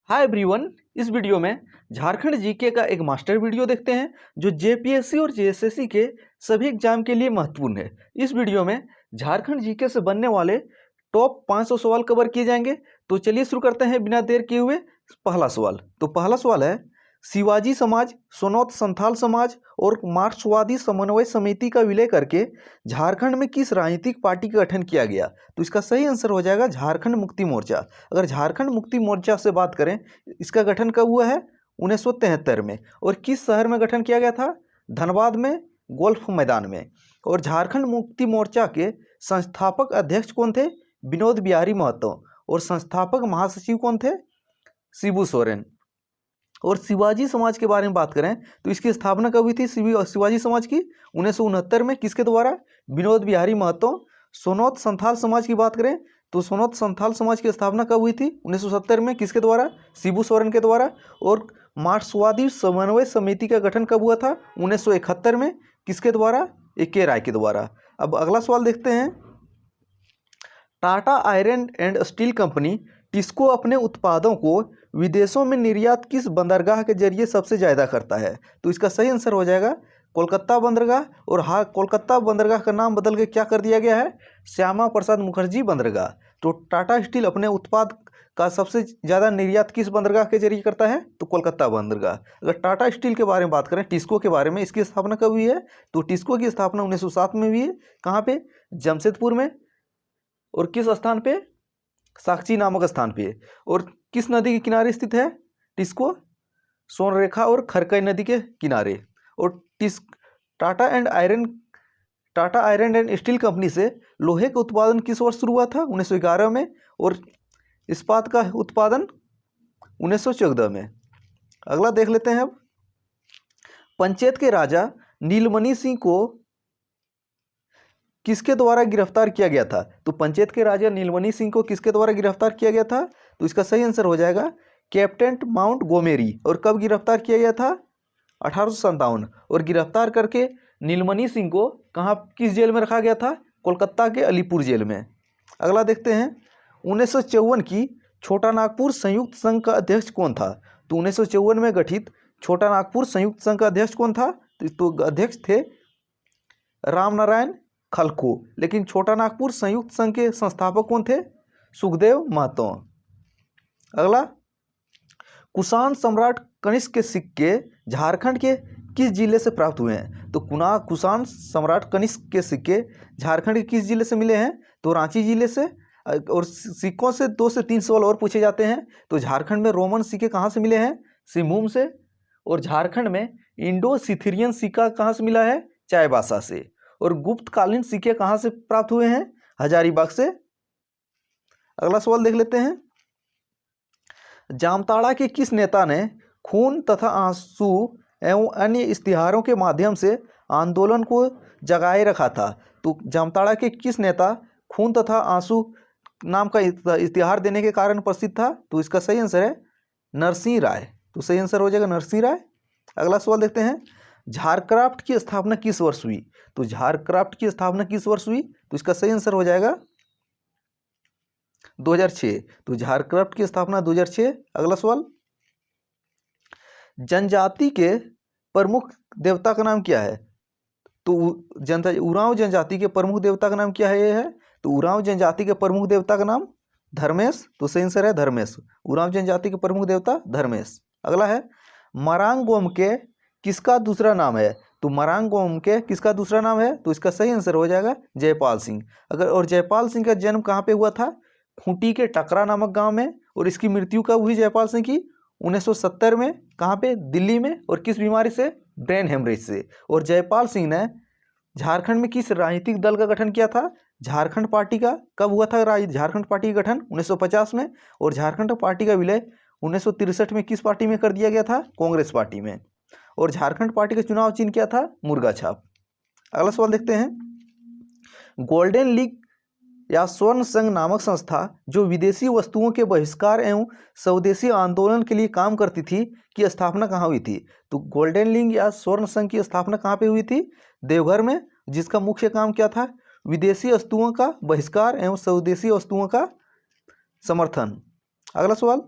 Hi everyone. इस video में Jharkhand GK का एक मास्टर वीडियो देखते हैं जो जेपीएससी और जेएसएससी के सभी एग्जाम के लिए महत्वपूर्ण है। इस वीडियो में झारखंड जीके से बनने वाले टॉप 500 सवाल कवर किए जाएंगे। तो चलिए शुरू करते हैं बिना देर किए हुए। पहला सवाल है, शिवाजी समाज, सोनौत संथाल समाज और मार्क्सवादी समन्वय समिति का विलय करके झारखंड में किस राजनीतिक पार्टी का गठन किया गया? तो इसका सही आंसर हो जाएगा झारखंड मुक्ति मोर्चा। अगर झारखंड मुक्ति मोर्चा से बात करें, इसका गठन कब हुआ है? 1973 में। और किस शहर में गठन किया गया था? धनबाद में, गोल्फ मैदान में। और झारखंड मुक्ति मोर्चा के संस्थापक अध्यक्ष कौन थे? विनोद बिहारी महतो। और संस्थापक महासचिव कौन थे? शिबू सोरेन। और शिवाजी समाज के बारे में बात करें तो इसकी स्थापना कब हुई थी? शिवाजी समाज की 1969 में। किसके द्वारा? विनोद बिहारी महतो। सोनौत संथाल समाज की बात करें तो सोनौत संथाल समाज की स्थापना कब हुई थी? 1970 में। किसके द्वारा? शिबू सोरेन के द्वारा। और मार्क्सवादी समन्वय समिति का गठन कब हुआ था? 1971 में। किसके द्वारा? ए.के. राय के द्वारा। अब अगला सवाल देखते हैं। Tata iron and steel company TISCO अपने उत्पादों को विदेशों में निर्यात किस बंदरगाह के जरिए सबसे ज़्यादा करता है? तो इसका सही आंसर हो जाएगा कोलकाता बंदरगाह। और हाँ, कोलकाता बंदरगाह का नाम बदल के क्या कर दिया गया है? श्यामा प्रसाद मुखर्जी बंदरगाह। तो टाटा स्टील अपने उत्पाद का सबसे ज़्यादा निर्यात किस बंदरगाह के जरिए करता है? तो कोलकाता बंदरगाह। अगर टाटा स्टील के बारे में बात करें, टिस्को के बारे में, इसकी स्थापना कब हुई है? तो टिस्को की स्थापना 1907 में हुई है। कहाँ पे? जमशेदपुर में। और किस स्थान पे? साक्षी नामक स्थान पे। और किस नदी के किनारे स्थित है टिस्को? सोनरेखा और खरकई नदी के किनारे। और Tata iron and steel company से लोहे का उत्पादन किस वर्ष शुरू हुआ था? 1911 में। और इस्पात का उत्पादन 1914 में। अगला देख लेते हैं। अब पंचेत के राजा नीलमणि सिंह को किसके द्वारा गिरफ्तार किया गया था? तो पंचेत के राजा नीलमणि सिंह को किसके द्वारा गिरफ्तार किया गया था? तो इसका सही आंसर हो जाएगा कैप्टन माउंट गोमेरी। और कब गिरफ्तार किया गया था? 1857। और गिरफ्तार करके नीलमणि सिंह को कहाँ, किस जेल में रखा गया था? कोलकाता के अलीपुर जेल में। अगला देखते हैं। 1954 की छोटा नागपुर संयुक्त संघ का अध्यक्ष कौन था? तो 1954 में गठित छोटा नागपुर संयुक्त संघ का अध्यक्ष कौन था? तो अध्यक्ष थे राम नारायण खलखो। लेकिन छोटा नागपुर संयुक्त संघ के संस्थापक कौन थे? सुखदेव महतो। अगला, कुषाण सम्राट कनिष्क के सिक्के झारखंड के किस जिले से प्राप्त हुए हैं? तो कुषाण सम्राट कनिष्क के सिक्के झारखंड के किस जिले से मिले हैं? तो रांची जिले से। और सिक्कों से 2 से 3 सवाल और पूछे जाते हैं। तो झारखंड में रोमन सिक्के कहाँ से मिले हैं? सिमूम से। और झारखंड में इंडो सिथिरियन सिक्का कहाँ से मिला है? चाईबासा से। और गुप्तकालीन सिक्के कहाँ से प्राप्त हुए हैं? हजारीबाग से। अगला सवाल देख लेते हैं। जामताड़ा के किस नेता ने खून तथा आंसू एवं अन्य इश्तिहारों के माध्यम से आंदोलन को जगाए रखा था? तो जामताड़ा के किस नेता खून तथा आंसू नाम का इश्तिहार देने के कारण प्रसिद्ध था? तो इसका सही आंसर है नरसिंह राय। तो सही आंसर हो जाएगा नरसिंह राय। अगला सवाल देखते हैं। झारक्राफ्ट की स्थापना किस वर्ष हुई? तो झारक्राफ्ट की स्थापना किस वर्ष हुई? तो इसका सही आंसर हो जाएगा 2006। तो झारक्राफ्ट की स्थापना 2006। अगला सवाल, जनजाति के प्रमुख देवता का नाम क्या है? तो उरांव जनजाति के प्रमुख देवता का नाम क्या है? ये है तो उरांव जनजाति के प्रमुख देवता का नाम धर्मेश। तो सही आंसर है धर्मेश। उरांव जनजाति के प्रमुख देवता धर्मेश। अगला है, मरांगोम के किसका दूसरा नाम है? तो मरांगोम के किसका दूसरा नाम है? तो इसका सही आंसर हो जाएगा जयपाल सिंह। और जयपाल सिंह का जन्म कहाँ पे हुआ था? खूंटी के टकरा नामक गांव में। और इसकी मृत्यु कब हुई जयपाल सिंह की? 1970 में। कहाँ पे? दिल्ली में। और किस बीमारी से? ब्रेन हेमरेज से। और जयपाल सिंह ने झारखंड में किस राजनीतिक दल का गठन किया था? झारखंड पार्टी का। कब हुआ था झारखंड पार्टी का गठन? 1950 में। और झारखंड पार्टी का विलय 1963 में किस पार्टी में कर दिया गया था? कांग्रेस पार्टी में। और झारखंड पार्टी का चुनाव चिन्ह क्या था? मुर्गा छाप। अगला सवाल देखते हैं। गोल्डन लीग या स्वर्ण संघ नामक संस्था जो विदेशी वस्तुओं के बहिष्कार एवं स्वदेशी आंदोलन के लिए काम करती थी, की स्थापना कहाँ हुई थी? तो गोल्डन लीग या स्वर्ण संघ की स्थापना कहाँ पे हुई थी? देवघर में। जिसका मुख्य काम क्या था? विदेशी वस्तुओं का बहिष्कार एवं स्वदेशी वस्तुओं का समर्थन। अगला सवाल,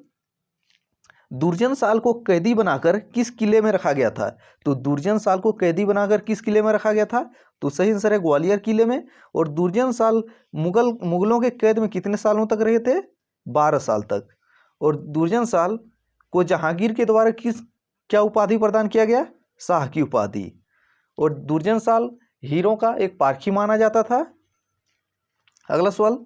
दुर्जन साल को कैदी बनाकर किस किले में रखा गया था? तो दुर्जन साल को कैदी बनाकर किस किले में रखा गया था? तो सही आंसर है ग्वालियर किले में। और दुर्जन साल मुगलों के कैद में कितने सालों तक रहे थे? 12 साल तक। और दुर्जन साल को जहांगीर के द्वारा क्या उपाधि प्रदान किया गया? शाह की उपाधि। और दुर्जन साल हीरों का एक पारखी माना जाता था। अगला सवाल,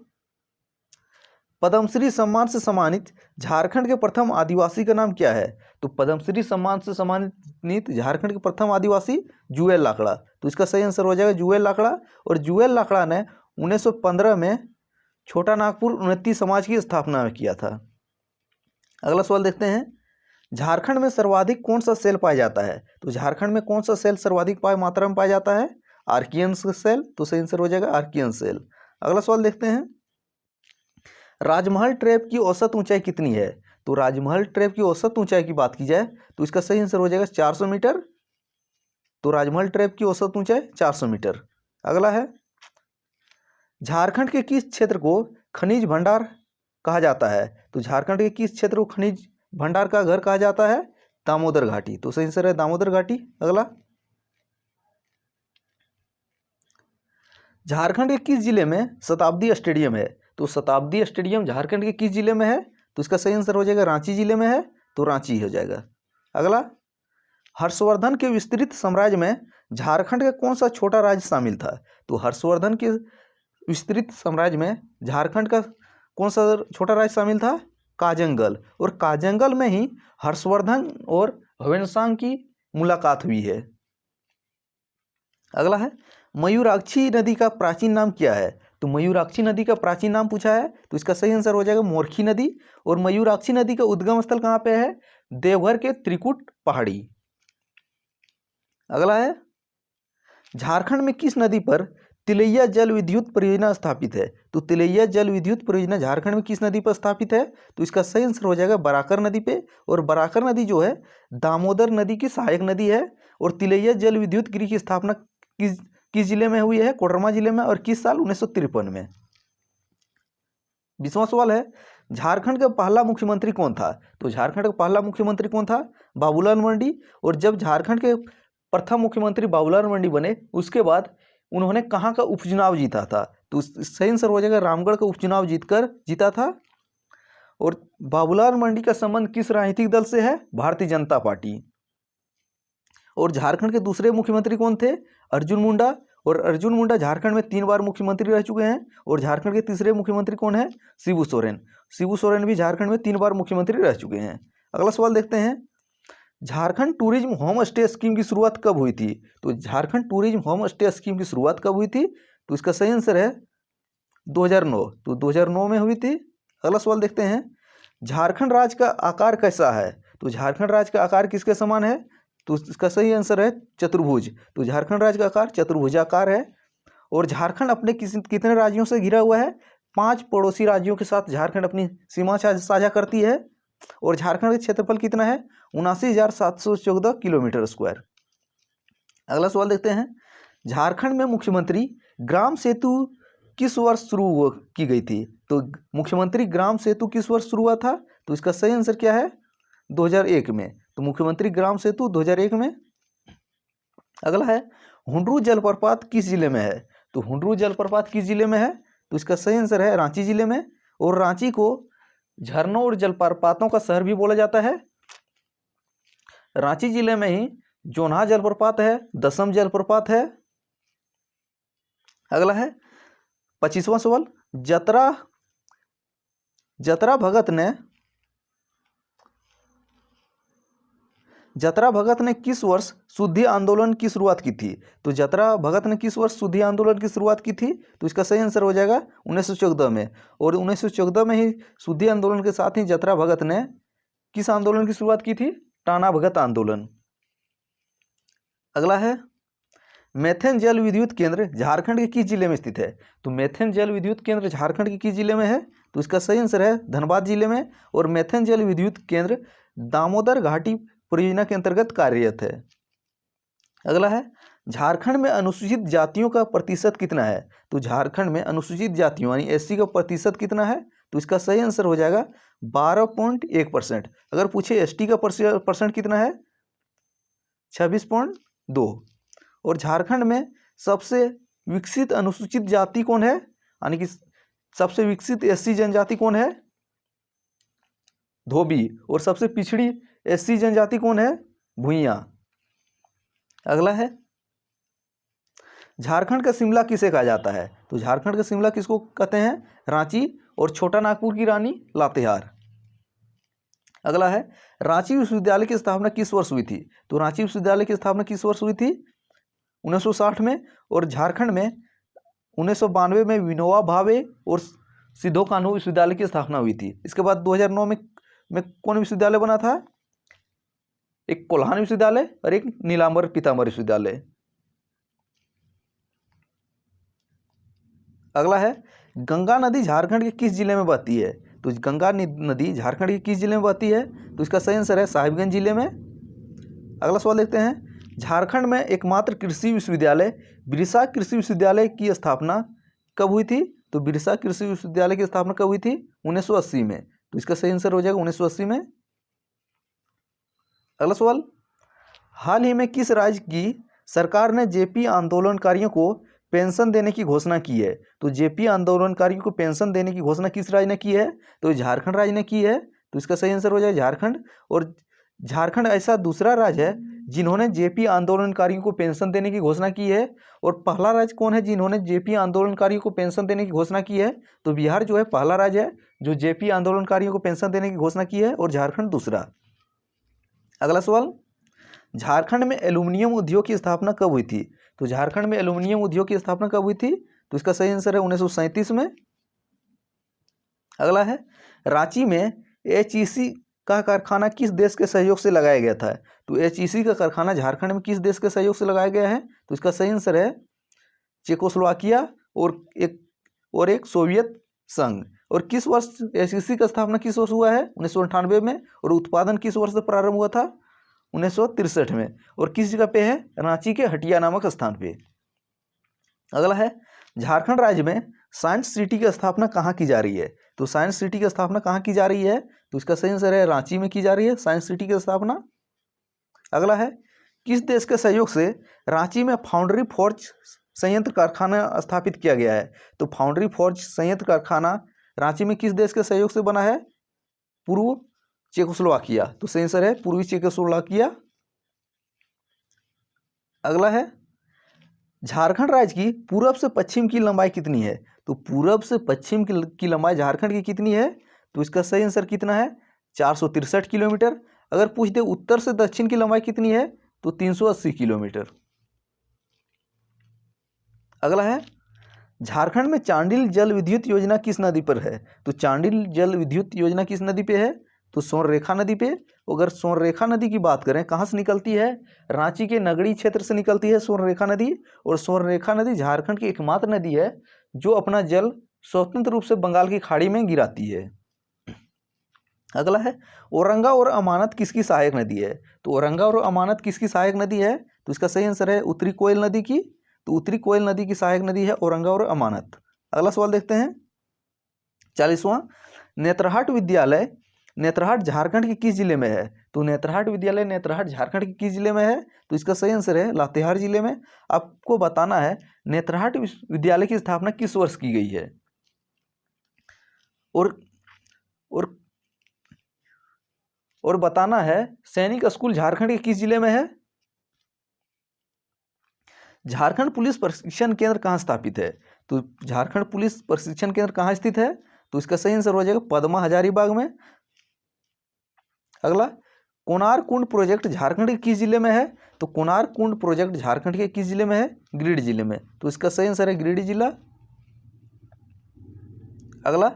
पद्मश्री सम्मान से सम्मानित झारखंड के प्रथम आदिवासी का नाम क्या है? तो पद्मश्री सम्मान से सम्मानित झारखंड के प्रथम आदिवासी जुएल लाकड़ा। तो इसका सही आंसर हो जाएगा जुएल लाकड़ा। और जुएल लाकड़ा ने 1915 में छोटा नागपुर उन्नति समाज की स्थापना किया था। अगला सवाल देखते हैं, झारखंड में सर्वाधिक कौन सा सेल पाया जाता है? तो झारखंड में कौन सा सेल सर्वाधिक मात्रा में पाया जाता है? Archaean cell. तो सही आंसर हो जाएगा आर्कियन सेल। अगला सवाल देखते हैं, राजमहल ट्रैप की औसत ऊंचाई कितनी है? तो राजमहल ट्रैप की औसत ऊंचाई की बात की जाए तो इसका सही आंसर हो जाएगा 400 मीटर। तो राजमहल ट्रैप की औसत ऊंचाई 400 मीटर। अगला है, झारखंड के किस क्षेत्र को खनिज भंडार कहा जाता है? तो झारखंड के किस क्षेत्र को खनिज भंडार का घर कहा जाता है? दामोदर घाटी। तो सही आंसर है दामोदर घाटी। अगला, झारखंड के किस जिले में शताब्दी स्टेडियम है? तो शताब्दी स्टेडियम झारखंड के किस जिले में है? तो इसका सही आंसर हो जाएगा रांची जिले में है। तो रांची हो जाएगा। अगला, हर्षवर्धन के विस्तृत साम्राज्य में झारखंड का कौन सा छोटा राज्य शामिल था? तो हर्षवर्धन के विस्तृत साम्राज्य में झारखंड का कौन सा छोटा राज्य शामिल था? काजंगल। और काजंगल में ही हर्षवर्धन और ह्वेनसांग की मुलाकात हुई है। अगला है, मयूराक्षी नदी का प्राचीन नाम क्या है? तो मयूराक्षी नदी का प्राचीन नाम पूछा है तो इसका सही आंसर हो जाएगा मोरखी नदी। और मयूराक्षी नदी का उद्गम स्थल कहाँ पे है? देवघर के त्रिकुट पहाड़ी। अगला है, झारखंड में किस नदी पर तिलैया जल विद्युत परियोजना स्थापित है? तो तिलैया जल विद्युत परियोजना झारखंड में किस नदी पर स्थापित है? तो इसका सही आंसर हो जाएगा बराकर नदी पे। और बराकर नदी जो है दामोदर नदी की सहायक नदी है। और तिलैया जल विद्युत गृह की स्थापना किस जिले में हुई है? कोडरमा जिले में। और किस साल? 1953 में। 20वां सवाल है, झारखंड का पहला मुख्यमंत्री कौन था? तो झारखंड का पहला मुख्यमंत्री कौन था? बाबूलाल मरांडी। और जब झारखंड के प्रथम मुख्यमंत्री बाबूलाल मरांडी बने उसके बाद उन्होंने कहाँ का उपचुनाव जीता था? तो सही आंसर हो जाएगा रामगढ़ का उपचुनाव जीता था। और बाबूलाल मरांडी का संबंध किस राजनीतिक दल से है? भारतीय जनता पार्टी। और झारखंड के दूसरे मुख्यमंत्री कौन थे? अर्जुन मुंडा। और अर्जुन मुंडा झारखंड में 3 बार मुख्यमंत्री रह चुके हैं। और झारखंड के तीसरे मुख्यमंत्री कौन है? शिबू सोरेन। शिबू सोरेन भी झारखंड में 3 बार मुख्यमंत्री रह चुके हैं। अगला सवाल देखते हैं, Jharkhand tourism home stay scheme की शुरुआत कब हुई थी? तो Jharkhand tourism home stay scheme की शुरुआत कब हुई थी? तो इसका सही आंसर है 2009। तो 2009 में हुई थी। अगला सवाल देखते हैं, झारखंड राज्य का आकार कैसा है? तो झारखंड राज्य का आकार किसके समान है? तो इसका सही आंसर है चतुर्भुज। तो झारखंड राज्य का आकार चतुर्भुजाकार है। और झारखंड अपने कितने राज्यों से घिरा हुआ है? 5 पड़ोसी राज्यों के साथ झारखंड अपनी सीमा साझा करती है। और झारखंड का क्षेत्रफल कितना है? 79,714 किलोमीटर स्क्वायर। अगला सवाल देखते हैं, झारखंड में मुख्यमंत्री ग्राम सेतु किस वर्ष शुरू की गई थी? तो मुख्यमंत्री ग्राम सेतु किस वर्ष शुरू हुआ था? तो इसका सही आंसर क्या है? 2001 में। तो मुख्यमंत्री ग्राम सेतु 2001 में। अगला है, हुंडरू जलप्रपात किस जिले में है? तो हुंडरू जलप्रपात किस जिले में है? तो इसका सही आंसर है रांची जिले में। और रांची को झरनों और जलप्रपातों का शहर भी बोला जाता है। रांची जिले में ही जोन्हा जलप्रपात है, दसम जलप्रपात है। अगला है 25वां सवाल, जतरा भगत ने किस वर्ष शुद्धि आंदोलन की शुरुआत की थी? तो जतरा भगत ने किस वर्ष शुद्धि आंदोलन की शुरुआत की थी? तो इसका सही आंसर हो जाएगा 1914 में। और 1914 में ही शुद्धि आंदोलन के साथ ही जतरा भगत ने किस आंदोलन की शुरुआत की थी? टाना भगत आंदोलन। अगला है, मैथन जल विद्युत केंद्र झारखंड के किस जिले में स्थित है? तो मैथन जल विद्युत केंद्र झारखंड के किस जिले में है? तो इसका सही आंसर है धनबाद जिले में। और मैथन जल विद्युत केंद्र दामोदर घाटी परियोजना के अंतर्गत कार्यरत है। अगला है, झारखंड में अनुसूचित जातियों का प्रतिशत कितना है? तो झारखंड में अनुसूचित जातियों यानी एससी का प्रतिशत कितना है? तो इसका सही आंसर हो जाएगा 12.1%। अगर पूछे एसटी का परसेंट कितना है, 26.2। और झारखंड में सबसे विकसित अनुसूचित जाति कौन है, यानी कि सबसे विकसित एससी जनजाति कौन है, धोबी। और सबसे पिछड़ी एससी जनजाति कौन है, भुइयां। अगला है, झारखंड का शिमला किसे कहा जाता है, तो झारखंड का शिमला किसको कहते हैं, रांची। और छोटा नागपुर की रानी लातेहार। अगला है, रांची विश्वविद्यालय की स्थापना किस वर्ष हुई थी, तो रांची विश्वविद्यालय की स्थापना किस वर्ष हुई थी, 1960 में। और झारखंड में 1992 में विनोबा भावे और सिद्धो कान्हू विश्वविद्यालय की स्थापना हुई थी। इसके बाद 2009 में कौन विश्वविद्यालय बना था, एक कोल्हान विश्वविद्यालय और एक नीलांबर पीताम्बर विश्वविद्यालय। अगला है, गंगा नदी झारखंड के किस जिले में बहती है, तो गंगा नदी झारखंड के किस जिले में बहती है, तो इसका सही आंसर है साहिबगंज जिले में। अगला सवाल देखते हैं, झारखंड में एकमात्र कृषि विश्वविद्यालय बिरसा कृषि विश्वविद्यालय की स्थापना कब हुई थी, तो बिरसा कृषि विश्वविद्यालय की स्थापना कब हुई थी, 1980 में। तो इसका सही आंसर हो जाएगा 1980 में। अगला सवाल, हाल ही में किस राज्य की सरकार ने जेपी आंदोलनकारियों को पेंशन देने की घोषणा की है, तो जेपी आंदोलनकारियों को पेंशन देने की घोषणा किस राज्य ने की है, तो झारखंड राज्य ने की है। तो इसका सही आंसर हो जाएगा झारखंड। और झारखंड ऐसा दूसरा राज्य है जिन्होंने जेपी आंदोलनकारियों को पेंशन देने की घोषणा की है। और पहला राज्य कौन है जिन्होंने जेपी आंदोलनकारियों को पेंशन देने की घोषणा की है, तो बिहार जो है पहला राज्य है जो जेपी आंदोलनकारियों को पेंशन देने की घोषणा की है, और झारखंड दूसरा। अगला सवाल, झारखंड में एल्यूमिनियम उद्योग की स्थापना कब हुई थी, तो झारखंड में एल्यूमिनियम उद्योग की स्थापना कब हुई थी, तो इसका सही आंसर है 1937 में। अगला है, रांची में एचईसी का कारखाना किस देश के सहयोग से लगाया गया था, तो एचईसी का कारखाना झारखंड में किस देश के सहयोग से लगाया गया है, तो इसका सही आंसर है चेकोस्लोवाकिया और एक सोवियत संघ। और किस वर्ष एचईसी का स्थापना किस वर्ष हुआ है, 1998 में। और उत्पादन किस वर्ष से प्रारंभ हुआ था, 1963 में। और किस जगह पे है, रांची के हटिया नामक स्थान पे। अगला है, झारखंड राज्य में साइंस सिटी की स्थापना कहाँ की जा रही है, तो साइंस सिटी की स्थापना कहाँ की जा रही है, तो इसका सही आंसर है रांची में की जा रही है साइंस सिटी की स्थापना। अगला है, किस देश के सहयोग से रांची में फाउंड्री फोर्ज संयंत्र कारखाना स्थापित किया गया है, तो फाउंड्री फोर्ज संयंत्र कारखाना रांची में किस देश के सहयोग से बना है, पूर्व चेकोस्लोवाकिया। तो सही आंसर है पूर्वी चेकोस्लोवाकिया। अगला है, झारखंड राज्य की पूरब से पश्चिम की लंबाई कितनी है, तो पूरब से पश्चिम की लंबाई झारखंड की कितनी है, तो इसका सही आंसर कितना है, 463 किलोमीटर। अगर पूछ दे उत्तर से दक्षिण की लंबाई कितनी है, तो 380 किलोमीटर। अगला है, झारखंड में चांडिल जल विद्युत योजना किस नदी पर है, तो चांडिल जल विद्युत योजना किस नदी पे है, तो सोनरेखा नदी पे। अगर सोनरेखा नदी की बात करें कहाँ से निकलती है, रांची के नगड़ी क्षेत्र से निकलती है सोनरेखा नदी। और सोनरेखा नदी झारखंड की एकमात्र नदी है जो अपना जल स्वतंत्र रूप से बंगाल की खाड़ी में गिराती है। अगला है, औरंगा और अमानत किसकी सहायक नदी है, तो औरंगा और अमानत किसकी सहायक नदी है, तो इसका सही आंसर है उत्तरी कोयल नदी की। तो उत्तरी कोयल नदी की सहायक नदी है औरंगा और अमानत। अगला सवाल देखते हैं 40वां, नेतरहाट झारखंड के किस जिले में है, तो नेतरहाट विद्यालय नेतरहाट झारखंड के किस जिले में है, तो इसका सही आंसर है लातेहार जिले में। आपको बताना है नेतरहाट विद्यालय की स्थापना किस वर्ष की गई है, और बताना है सैनिक स्कूल झारखंड के किस जिले में है। झारखंड पुलिस प्रशिक्षण केंद्र कहाँ स्थापित है, तो झारखंड पुलिस प्रशिक्षण केंद्र कहाँ स्थित है, तो इसका सही आंसर हो जाएगा पद्मा हजारीबाग में। अगला, कोणार्क कुंड प्रोजेक्ट झारखंड के किस जिले में है, तो कोणार्क कुंड प्रोजेक्ट झारखंड के किस जिले में है, गिरिडीह जिले में। तो इसका सही आंसर है गिरिडीह जिला। अगला,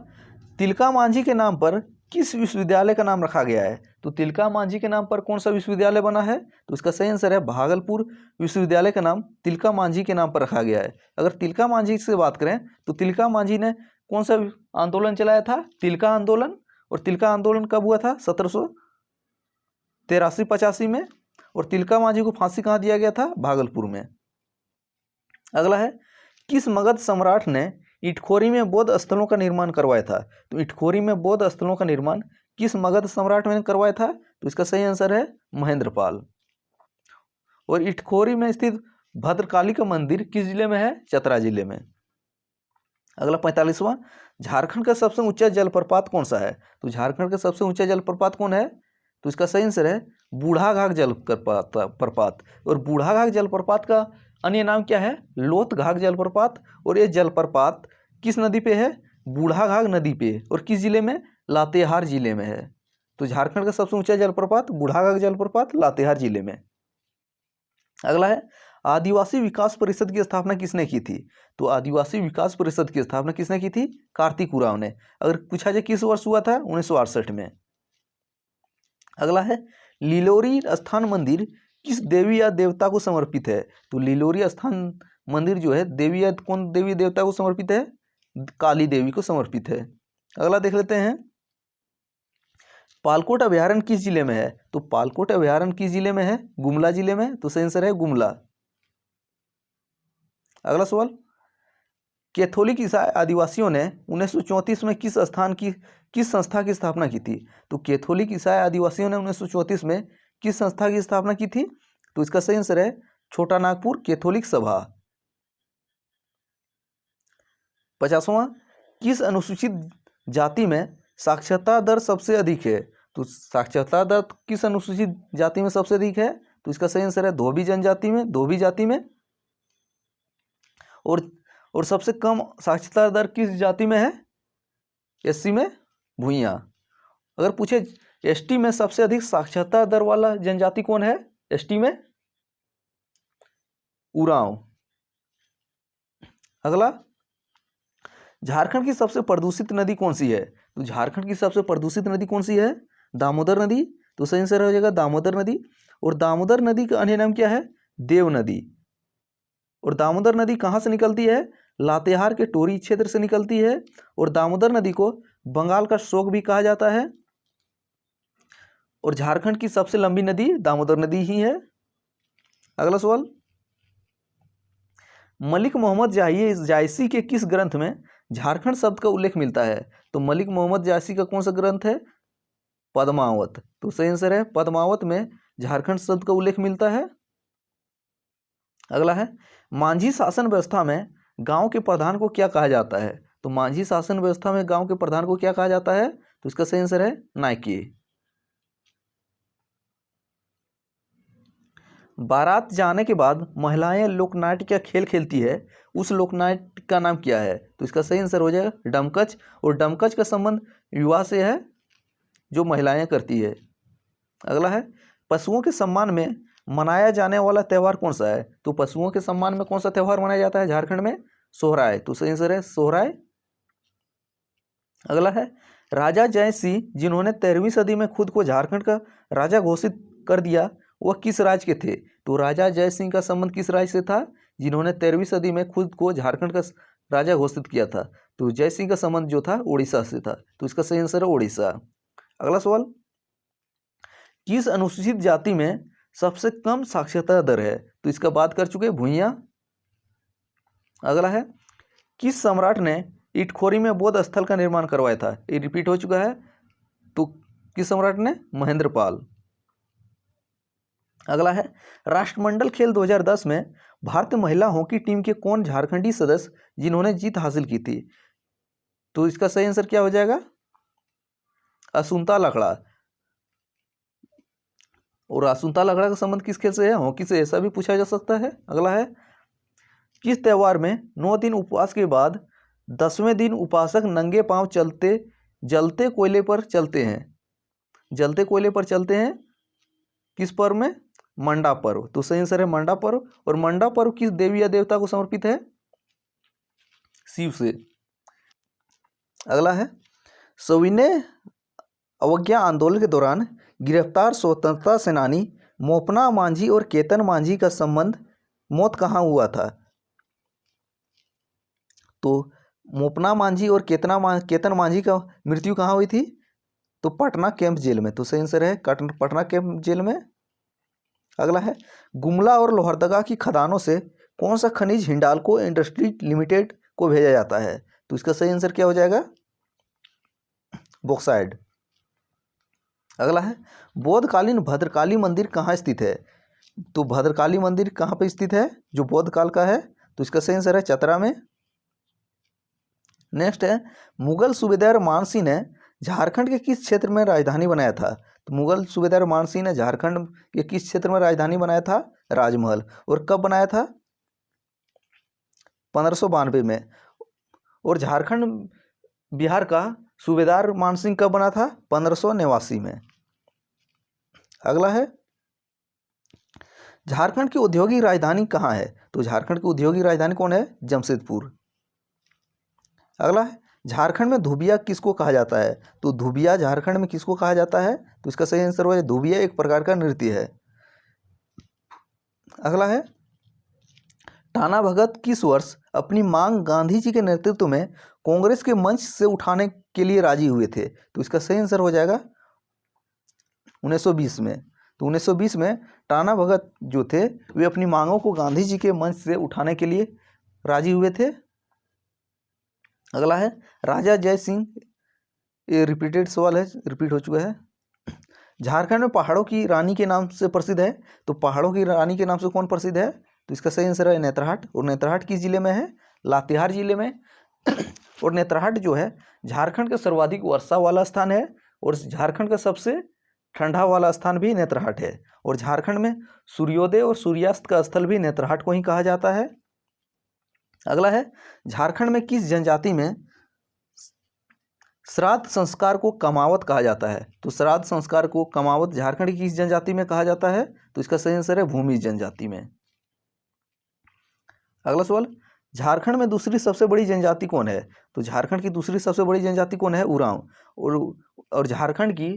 तिलका मांझी के नाम पर किस विश्वविद्यालय का नाम रखा गया है, तो तिलका मांझी के नाम पर कौन सा विश्वविद्यालय बना है, तो इसका सही आंसर है भागलपुर विश्वविद्यालय का नाम तिलका मांझी के नाम पर रखा गया है। अगर तिलका मांझी से बात करें तो तिलका मांझी ने कौन सा आंदोलन चलाया था, तिलका आंदोलन। और तिलका आंदोलन कब हुआ था, 1783-85 में। और तिलका मांझी को फांसी कहाँ दिया गया था, भागलपुर में। अगला है, किस मगध सम्राट ने इटखोरी में बौद्ध स्थलों का निर्माण करवाया था। तो इटखोरी में बौद्ध स्थलों का निर्माण किस मगध सम्राट ने करवाया था? तो इसका सही आंसर है महेंद्रपाल। और इटखोरी में स्थित भद्रकाली का मंदिर किस जिले में है? चतरा जिले में। अगला 45वां, झारखंड का सबसे ऊंचा जलप्रपात कौन सा है? तो झारखंड का सबसे ऊंचा जलप्रपात कौन है? तो इसका सही आंसर है बूढ़ाघाघ जलप्रपात। और बूढ़ाघाघ जलप्रपात का अन्य नाम क्या है? लोथघाघ जलप्रपात। और ये जलप्रपात किस नदी पे है? बूढ़ाघाघ नदी पे। और किस जिले में? लातेहार जिले में है। तो झारखंड का सबसे ऊंचा जलप्रपात बूढ़ाघाघ जलप्रपात, लातेहार जिले में। अगला है आदिवासी विकास परिषद की स्थापना किसने की थी? तो आदिवासी विकास परिषद की स्थापना किसने की थी? कार्तिक उरांव ने। अगर पूछा जाए किस वर्ष हुआ था? 1968 में। अगला है लीलोरी स्थान मंदिर किस देवी या देवता को समर्पित है? तो लीलोरी स्थान मंदिर जो है देवी या कौन देवी देवता को समर्पित है? काली देवी को समर्पित है। अगला देख लेते हैं, पालकोट अभ्यारण्य किस जिले में है? तो पालकोट अभ्यारण्य किस जिले में है? गुमला जिले में। तो सही आंसर है गुमला। अगला सवाल, कैथोलिक ईसाई आदिवासियों ने 1934 में किस संस्था की स्थापना की थी? तो कैथोलिक ईसाई आदिवासियों ने 1934 में किस संस्था की स्थापना की थी? तो इसका सही आंसर है छोटा नागपुर कैथोलिक सभा। 50वां, किस अनुसूचित जाति में साक्षरता दर सबसे अधिक है? तो साक्षरता दर किस अनुसूचित जाति में सबसे अधिक है? तो इसका सही आंसर है धोबी जनजाति में, धोबी जाति में। और सबसे कम साक्षरता दर किस जाति में है? एससी में, भूइयां। अगर पूछे एसटी में सबसे अधिक साक्षरता दर वाला जनजाति कौन है? एसटी में उरांव। अगला, झारखंड की सबसे प्रदूषित नदी कौन सी है? तो झारखंड की सबसे प्रदूषित नदी कौन सी है? दामोदर नदी। तो सही आंसर हो जाएगा दामोदर नदी। और दामोदर नदी का अन्य नाम क्या है? देव नदी। और दामोदर नदी कहाँ से निकलती है? लातेहार के टोरी क्षेत्र से निकलती है। और दामोदर नदी को बंगाल का शोक भी कहा जाता है। और झारखंड की सबसे लंबी नदी दामोदर नदी ही है। अगला सवाल, मलिक मोहम्मद जायसी के किस ग्रंथ में झारखंड शब्द का उल्लेख मिलता है? तो मलिक मोहम्मद जायसी का कौन सा ग्रंथ है? पद्मावत। तो सही आंसर है पद्मावत में झारखंड शब्द का उल्लेख मिलता है। अगला है, मांझी शासन व्यवस्था में गांव के प्रधान को क्या कहा जाता है? तो मांझी शासन व्यवस्था में गांव के प्रधान को क्या कहा जाता है? तो इसका सही आंसर है नायके। बारात जाने के बाद महिलाएं लोकनाट्य का खेल खेलती है, उस लोकनाट्य का नाम क्या है? तो इसका सही आंसर हो जाएगा डमकच। और डमकच का संबंध विवाह से है जो महिलाएं करती है। अगला है, पशुओं के सम्मान में मनाया जाने वाला त्यौहार कौन सा है? तो पशुओं के सम्मान में कौन सा त्यौहार मनाया जाता है झारखंड में? सोहराय। तो सही आंसर है सोहराय। अगला है, राजा जय सिंह जिन्होंने 13वीं सदी में खुद को झारखंड का राजा घोषित कर दिया, वह किस राज्य के थे? तो राजा जय सिंह का संबंध किस राज्य से था जिन्होंने 13वीं सदी में खुद को झारखंड का राजा घोषित किया था? तो जय सिंह का संबंध जो था उड़ीसा से था। तो इसका सही आंसर है उड़ीसा। अगला सवाल, किस अनुसूचित जाति में सबसे कम साक्षरता दर है? तो इसका बात कर चुके भूइयां। अगला है, किस सम्राट ने इटखोरी में बौद्ध स्थल का निर्माण करवाया था? ये रिपीट हो चुका है। तो किस सम्राट ने? महेंद्रपाल। अगला है, राष्ट्रमंडल खेल 2010 में भारतीय महिला हॉकी टीम के कौन झारखंडी सदस्य जिन्होंने जीत हासिल की थी? तो इसका सही आंसर क्या हो जाएगा? असुंता लकड़ा। और असुंता लकड़ा का संबंध किस खेल से है? हॉकी से। ऐसा भी पूछा जा सकता है। अगला है, किस त्योहार में 9 दिन उपवास के बाद 10वें दिन उपासक नंगे पांव जलते कोयले पर चलते हैं? जलते कोयले पर चलते हैं किस पर्व में? मंडा पर्व। तो सही आंसर है मंडा पर्व। और मंडा पर्व किस देवी या देवता को समर्पित है? शिव से। अगला है, सविनय अवज्ञा आंदोलन के दौरान गिरफ्तार स्वतंत्रता सेनानी मोपना मांझी और केतन मांझी का संबंध मौत कहाँ हुआ था? तो मोपना मांझी और केतन मांझी का मृत्यु कहाँ हुई थी? तो पटना कैंप जेल में। तो सही आंसर है पटना कैंप जेल में। अगला है, गुमला और लोहरदगा की खदानों से कौन सा खनिज हिंडाल्को इंडस्ट्री लिमिटेड को भेजा जाता है? तो इसका सही आंसर क्या हो जाएगा? बॉक्साइड। अगला है बौद्धकालीन भद्रकाली मंदिर कहाँ स्थित है? तो भद्रकाली मंदिर कहाँ पे स्थित है जो बौद्ध काल का है? तो इसका सही आंसर है चतरा में। नेक्स्ट है मुगल सूबेदार मानसिंह ने झारखंड के किस क्षेत्र में राजधानी बनाया था? तो मुगल सूबेदार मानसिंह ने झारखंड के किस क्षेत्र में राजधानी बनाया था? राजमहल। और कब बनाया था? 1592 में। और झारखंड बिहार का सूबेदार मानसिंह कब बना था? 1589 में। अगला है झारखंड की औद्योगिक राजधानी कहाँ है? तो झारखंड की औद्योगिक राजधानी कौन है? जमशेदपुर। अगला है झारखंड में धुबिया किसको कहा जाता है? तो धुबिया झारखंड में किसको कहा जाता है? तो इसका सही आंसर है धुबिया एक प्रकार का नृत्य है। अगला है टाना भगत किस वर्ष अपनी मांग गांधी जी के नेतृत्व में कांग्रेस के मंच से उठाने के लिए राजी हुए थे? तो इसका सही आंसर हो जाएगा 1920 में। तो 1920 में टाना भगत जो थे वे अपनी मांगों को गांधी जी के मंच से उठाने के लिए राजी हुए थे। अगला है राजा जय सिंह, ये रिपीटेड सवाल है, रिपीट हो चुका है। झारखंड में पहाड़ों की रानी के नाम से प्रसिद्ध है, तो पहाड़ों की रानी के नाम से कौन प्रसिद्ध है? तो इसका सही आंसर है नेतरहाट। और नेतरहाट किस जिले में है? लातेहार जिले में। और नेतरहाट जो है झारखंड का सर्वाधिक वर्षा वाला स्थान है और झारखंड का सबसे ठंडा वाला स्थान भी नेतरहाट है। और झारखंड में सूर्योदय और सूर्यास्त का स्थल भी नेतरहाट को ही कहा जाता है। अगला है झारखंड में किस जनजाति में श्राद्ध संस्कार को कमावत कहा जाता है? तो श्राद्ध संस्कार को कमावत झारखंड की किस जनजाति में कहा जाता है? तो इसका सही आंसर है भूमिज जनजाति में। अगला सवाल झारखंड में दूसरी सबसे बड़ी जनजाति कौन है? तो झारखंड की दूसरी सबसे बड़ी जनजाति कौन है? उरांव। और झारखंड की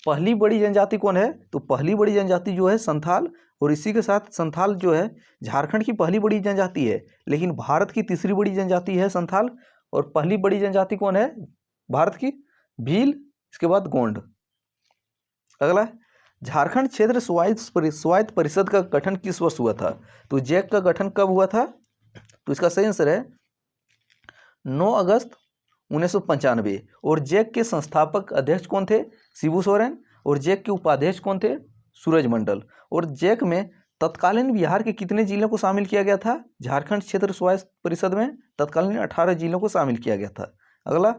पहली बड़ी जनजाति कौन है? तो पहली बड़ी जनजाति जो है संथाल। और इसी के साथ संथाल जो है झारखंड की पहली बड़ी जनजाति है, लेकिन भारत की तीसरी बड़ी जनजाति है संथाल। और पहली बड़ी जनजाति कौन है भारत की? भील, इसके बाद गोंड। अगला झारखंड क्षेत्र स्वायत्त परिषद का गठन किस वर्ष हुआ था? तो जैक का गठन कब हुआ था? तो इसका सही आंसर है 9 अगस्त 1995। और जैक के संस्थापक अध्यक्ष कौन थे? शिबू सोरेन। और जैक के उपाध्यक्ष कौन थे? सूरज मंडल। और जैक में तत्कालीन बिहार के कितने जिलों को शामिल किया गया था? झारखंड क्षेत्र स्वायत्त परिषद में तत्कालीन 18 जिलों को शामिल किया गया था। अगला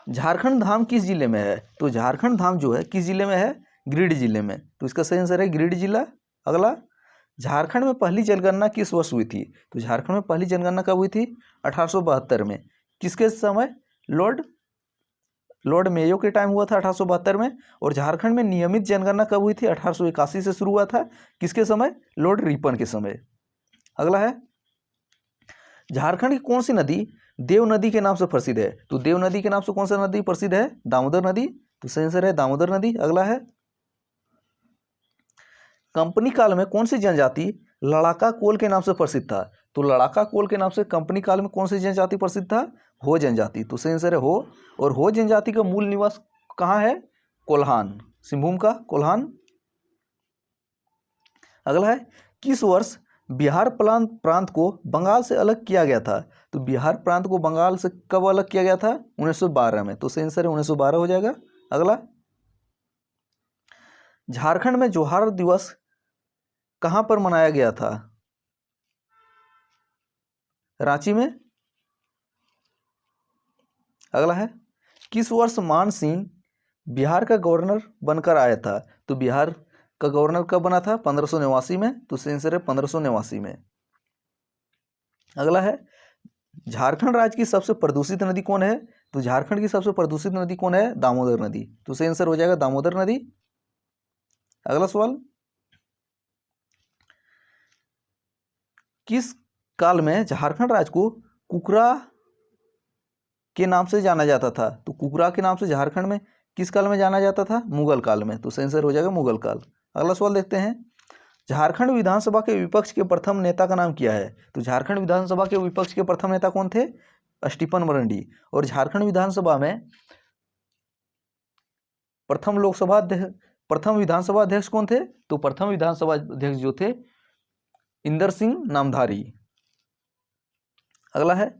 झारखंड धाम किस जिले में है? तो झारखंड धाम जो है किस जिले में है? गिरिडीह जिले में। तो इसका सही आंसर है गिरिडीह जिला। अगला झारखंड में पहली जनगणना किस वर्ष हुई थी? तो झारखंड में पहली जनगणना कब हुई थी? 1872 में। किसके समय? लॉर्ड मेयो के टाइम हुआ था 1872 में। और झारखंड में नियमित जनगणना कब हुई थी? 1881 से शुरू हुआ था। किसके समय? लॉर्ड रिपन के समय। अगला है झारखंड की कौन सी नदी देव नदी के नाम से प्रसिद्ध है? तो देव नदी के नाम से कौन सा नदी प्रसिद्ध है? दामोदर नदी। तो सही आंसर है दामोदर नदी। अगला है कंपनी काल में कौन सी जनजाति लड़ाका कोल के नाम से प्रसिद्ध था? तो लड़ाका कोल के नाम से कंपनी काल में कौन सी जनजाति प्रसिद्ध था? हो जनजाति। तो सही आंसर है हो। और हो जनजाति का मूल निवास कहाँ है? कोल्हान, सिंहभूम का कोल्हान। अगला है किस वर्ष बिहार प्रांत को बंगाल से अलग किया गया था? तो बिहार प्रांत को बंगाल से कब अलग किया गया था? 1912 में। तो सही आंसर है 1912 हो जाएगा। अगला झारखंड में जोहार दिवस कहां पर मनाया गया था? रांची में। अगला है किस वर्ष मान सिंह बिहार का गवर्नर बनकर आया था? तो बिहार का गवर्नर कब बना था? 1589 में। तो सही आंसर है 1589 में। अगला है झारखंड राज्य की सबसे प्रदूषित नदी कौन है? तो झारखंड की सबसे प्रदूषित नदी कौन है? दामोदर नदी। तो सही आंसर हो जाएगा दामोदर नदी। अगला सवाल किस काल में झारखंड राज्य को कुकरा के नाम से जाना जाता था? तो कुकरा के नाम से झारखंड में किस काल में जाना जाता था? मुगल काल में। तो सही आंसर हो जाएगा मुगल काल। अगला सवाल देखते हैं झारखंड विधानसभा के विपक्ष के प्रथम नेता का नाम क्या है? तो झारखंड विधानसभा के विपक्ष के प्रथम नेता कौन थे? स्टीफन मरंडी। और झारखंड विधानसभा में प्रथम विधानसभा अध्यक्ष कौन थे? तो प्रथम विधानसभा अध्यक्ष जो थे इंदर सिंह नामधारी। अगला है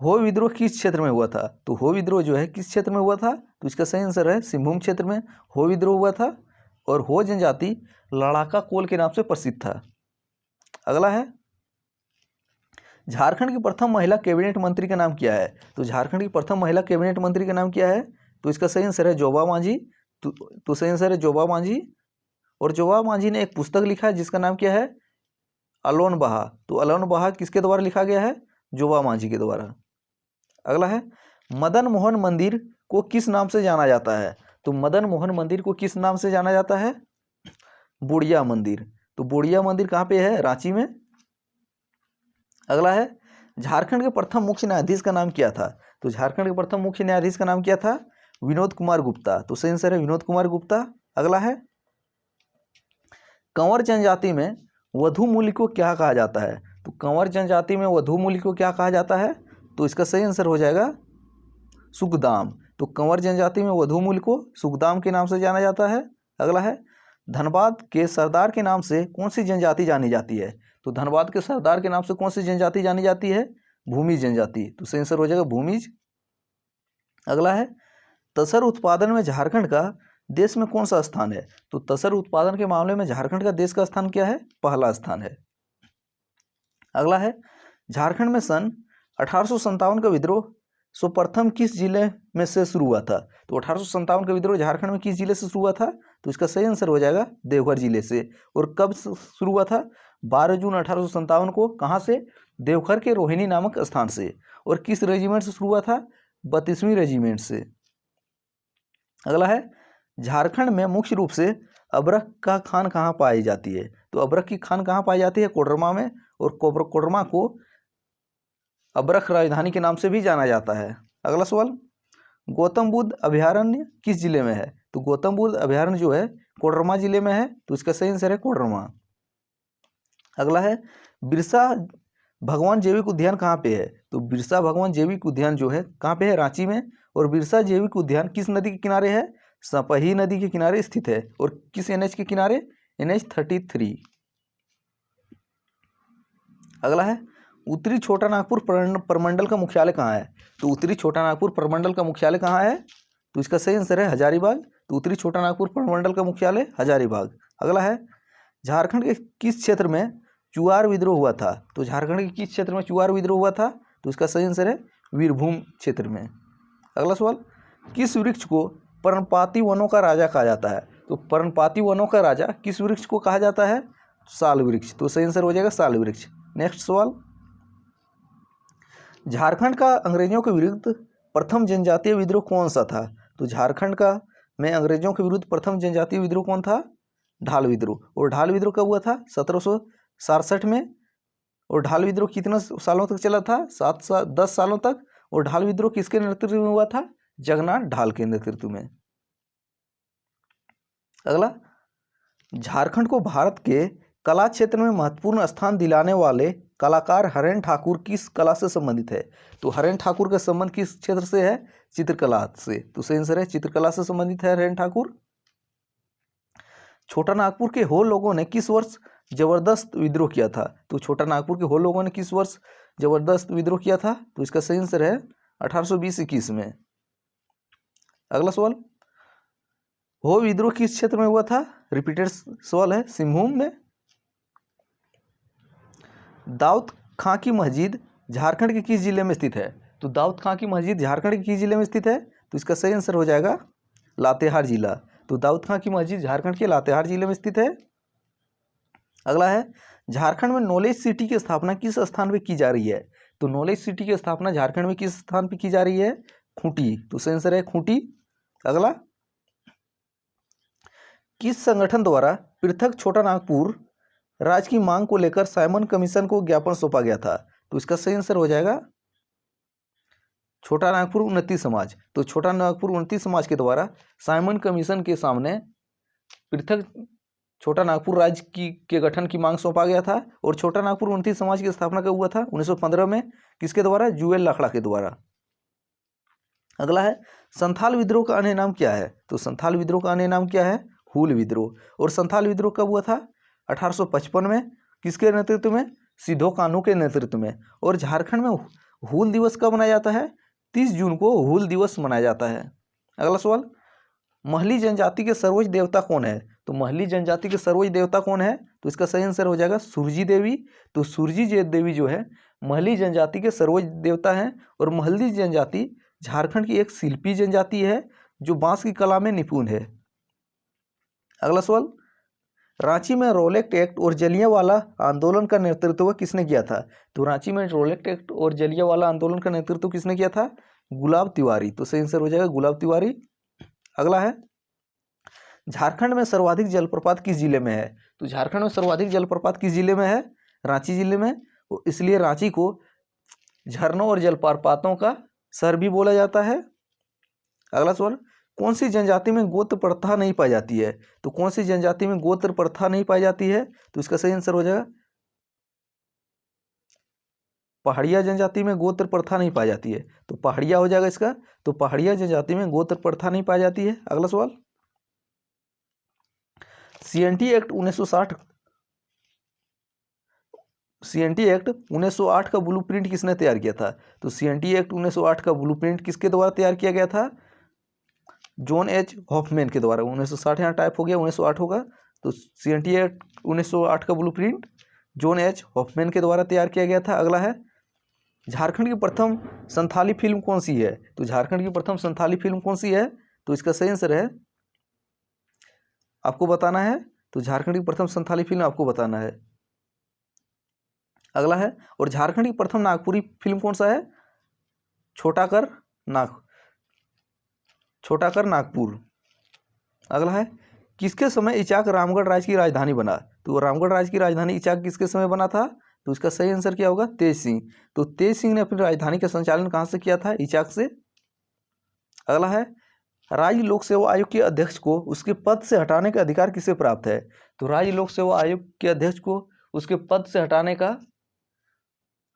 हो विद्रोह किस क्षेत्र में हुआ था? तो हो विद्रोह जो है किस क्षेत्र में हुआ था? तो इसका सही आंसर है सिंहभूम क्षेत्र में हो विद्रोह हुआ था। और हो जनजाति लड़ाका कोल के नाम से प्रसिद्ध था। अगला है, झारखंड की प्रथम महिला कैबिनेट मंत्री का नाम क्या है? तो झारखंड की प्रथम महिला कैबिनेट मंत्री का नाम क्या है? तो इसका सही आंसर है जोबा मांझी। तो सही आंसर है जोबा मांझी। और जोबा मांझी ने एक पुस्तक लिखा है जिसका नाम क्या है? अलोन बहा। तो अलोन बहा किसके द्वारा लिखा गया है? जोबा मांझी के द्वारा। अगला है, मदन मोहन मंदिर को किस नाम से जाना जाता है? तो मदन मोहन मंदिर को किस नाम से जाना जाता है? बुढ़िया मंदिर। तो बुढ़िया मंदिर कहाँ पे है? रांची में। अगला है, झारखंड के प्रथम मुख्य न्यायाधीश का नाम क्या था? तो झारखंड के प्रथम मुख्य न्यायाधीश का नाम क्या था? विनोद कुमार गुप्ता। तो सही आंसर है विनोद कुमार गुप्ता। अगला है, कंवर जनजाति में वधु मूल्य को क्या कहा जाता है? तो कंवर जनजाति में वधु मूल्य को क्या कहा जाता है? तो इसका सही आंसर हो जाएगा सुखदाम। तो कंवर जनजाति में वधु मूल्य को सुखदाम के नाम से जाना जाता है। अगला है, धनबाद के सरदार के नाम से कौन सी जनजाति जानी जाती है? तो धनबाद के सरदार के नाम से कौन सी जनजाति जानी जाती है? भूमिज जनजाति। तो सही आंसर हो जाएगा भूमिज। अगला है, तसर उत्पादन में झारखंड का देश में कौन सा स्थान है? तो तसर उत्पादन के मामले में झारखंड का देश का स्थान क्या है? पहला स्थान है। अगला है, झारखंड में सन 1857 का विद्रोह सर्वप्रथम किस जिले में से शुरू हुआ था? तो 1857 का विद्रोह झारखंड में किस जिले से शुरू हुआ था? तो इसका सही आंसर हो जाएगा देवघर जिले से। और कब शुरू हुआ था? 12 जून 1857 को। कहाँ से? देवघर के रोहिणी नामक स्थान से। और किस रेजिमेंट से शुरू हुआ था? 32वीं रेजिमेंट से। अगला है, झारखंड में मुख्य रूप से अबरख का खान कहाँ पाई जाती है? तो अबरख की खान कहाँ पाई जाती है? कोडरमा में। और कोडरमा को अबरख राजधानी के नाम से भी जाना जाता है। अगला सवाल, गौतम बुद्ध अभयारण्य किस जिले में है? तो गौतम बुद्ध अभयारण्य जो है कोडरमा जिले में है। तो इसका सही आंसर है कोडरमा। अगला है, बिरसा भगवान जैविक उद्यान कहाँ पे है? तो बिरसा भगवान जैविक उद्यान जो है कहाँ पे है? रांची में। और बिरसा जैविक उद्यान किस नदी के किनारे है? सपही नदी के किनारे स्थित है। और किस NH के किनारे? NH 33। अगला है, उत्तरी छोटा नागपुर प्रमंडल का मुख्यालय कहाँ है? तो उत्तरी छोटा नागपुर प्रमंडल का मुख्यालय कहाँ है? तो इसका सही आंसर है हजारीबाग। तो उत्तरी छोटा नागपुर प्रमंडल का मुख्यालय हजारीबाग। अगला है, झारखंड के किस क्षेत्र में चुआर विद्रोह हुआ था? तो झारखंड के किस क्षेत्र में चुआर विद्रोह हुआ था? तो इसका सही आंसर है वीरभूम क्षेत्र में। अगला सवाल, किस वृक्ष को पर्णपाती वनों का राजा कहा जाता है? तो पर्णपाती वनों का राजा किस वृक्ष को कहा जाता है? साल वृक्ष। तो सही आंसर हो जाएगा साल वृक्ष। नेक्स्ट सवाल, झारखंड का अंग्रेजों के विरुद्ध प्रथम जनजातीय विद्रोह कौन सा था? तो झारखंड का में अंग्रेजों के विरुद्ध प्रथम जनजातीय विद्रोह कौन था? ढाल विद्रोह। और ढाल विद्रोह कब हुआ था? 1767 में। और ढाल विद्रोह कितना सालों तक चला था? 10 सालों तक। और ढाल विद्रोह किसके नेतृत्व में हुआ था? जगन्नाथ ढाल के नेतृत्व में। अगला, झारखंड को भारत के कला क्षेत्र में महत्वपूर्ण स्थान दिलाने वाले कलाकार हरेन ठाकुर किस कला से संबंधित है? तो हरेन ठाकुर का संबंध किस क्षेत्र से है? चित्रकला से। तो सही आंसर है चित्रकला से संबंधित है हरेन ठाकुर। छोटा नागपुर के हो लोगों ने किस वर्ष जबरदस्त विद्रोह किया था? तो छोटा नागपुर के हो लोगों ने किस वर्ष जबरदस्त विद्रोह किया था? तो इसका सही आंसर है 1820-21 में। अगला सवाल, हो विद्रोह किस क्षेत्र में हुआ था? रिपीटेड सवाल है। सिंहभूम में। दाऊद खां की मस्जिद झारखंड के किस जिले में स्थित है? तो दाऊद खां की मस्जिद झारखंड के किस जिले में स्थित है? तो इसका सही आंसर हो जाएगा लातेहार जिला। तो दाऊद खां की मस्जिद झारखंड के लातेहार जिले में स्थित है। अगला है, झारखंड में नॉलेज सिटी की स्थापना किस स्थान पे की जा रही है? तो नॉलेज सिटी की स्थापना झारखंड में किस स्थान पे की जा रही है? खूंटी। तो सही आंसर है खूंटी। अगला, किस संगठन द्वारा पृथक छोटा नागपुर राज्य की मांग को लेकर साइमन कमीशन को ज्ञापन सौंपा गया था? तो इसका सही आंसर हो जाएगा छोटा नागपुर उन्नति समाज। तो छोटा नागपुर उन्नति समाज के द्वारा साइमन कमीशन के सामने पृथक छोटा नागपुर राज्य के गठन की मांग सौंपा गया था। और छोटा नागपुर उन्नति समाज की स्थापना कब हुआ था? 1915 में। किसके द्वारा? जुएल लाखड़ा के द्वारा। अगला है, संथाल विद्रोह का अन्य नाम क्या है? तो संथाल विद्रोह का अन्य नाम क्या है? हूल विद्रोह। और संथाल विद्रोह कब हुआ था? 1855 में। किसके नेतृत्व में? सिद्धो कान्हू के नेतृत्व में। और झारखंड में हूल दिवस कब मनाया जाता है? 30 जून को हूल दिवस मनाया जाता है। अगला सवाल, महली जनजाति के सर्वोच्च देवता कौन है? तो महली जनजाति के सर्वोच्च देवता कौन है? तो इसका सही आंसर हो जाएगा सुरजी देवी। तो सुरजी देवी जो है महली जनजाति के सर्वोच्च देवता हैं। और महली जनजाति झारखंड की एक शिल्पी जनजाति है जो बांस की कला में निपुण है। अगला सवाल, रांची में रॉलेट एक्ट और जलियांवाला आंदोलन का नेतृत्व किसने किया था? तो रांची में रॉलेट एक्ट और जलियांवाला आंदोलन का नेतृत्व किसने किया था? गुलाब तिवारी। तो सही आंसर हो जाएगा गुलाब तिवारी। अगला है, झारखंड में सर्वाधिक जलप्रपात किस जिले में है? तो झारखंड में सर्वाधिक जलप्रपात किस जिले में है? रांची जिले में। इसलिए रांची को झरनों और जलप्रपातों का शहर भी बोला जाता है। अगला सवाल, कौन सी जनजाति में गोत्र प्रथा नहीं पाई जाती है? तो कौन सी जनजाति में गोत्र प्रथा नहीं पाई जाती है? तो इसका सही आंसर हो जाएगा पहाड़िया जनजाति में गोत्र प्रथा नहीं पाई जाती है। तो पहाड़िया हो जाएगा इसका। तो पहाड़िया जनजाति में गोत्र प्रथा नहीं पाई जाती है। अगला सवाल, सीएनटी एक्ट 1908 का ब्लूप्रिंट किसने तैयार किया था? तो सीएनटी एक्ट 1908 का ब्लूप्रिंट किसके द्वारा तैयार किया गया था? जॉन एच हॉफमैन के द्वारा। 1960 यहाँ टाइप हो गया, 1908 होगा। तो सीएनटी एक्ट 1908 का ब्लूप्रिंट जॉन एच हॉफमैन के द्वारा तैयार किया गया था। अगला है, झारखंड की प्रथम संथाली फिल्म कौन सी है? तो झारखंड की प्रथम संथाली फिल्म कौन सी है? तो इसका सही आंसर है, आपको बताना है। तो झारखंड की प्रथम संथाली फिल्म आपको बताना है। अगला है, और झारखंड की प्रथम नागपुरी फिल्म कौन सा है? छोटा कर नागपुर। अगला है, किसके समय इचाक रामगढ़ राज्य की राजधानी बना? तो रामगढ़ राज्य की राजधानी इचाक किसके समय बना था? तो इसका सही आंसर क्या होगा? तेज सिंह। तो तेज सिंह ने अपनी राजधानी का संचालन कहाँ से किया था? इचाक से। अगला है, राज्य लोक सेवा आयोग के अध्यक्ष को उसके पद से हटाने का अधिकार किसे प्राप्त है? तो राज्य लोक सेवा आयोग के अध्यक्ष को उसके पद से हटाने का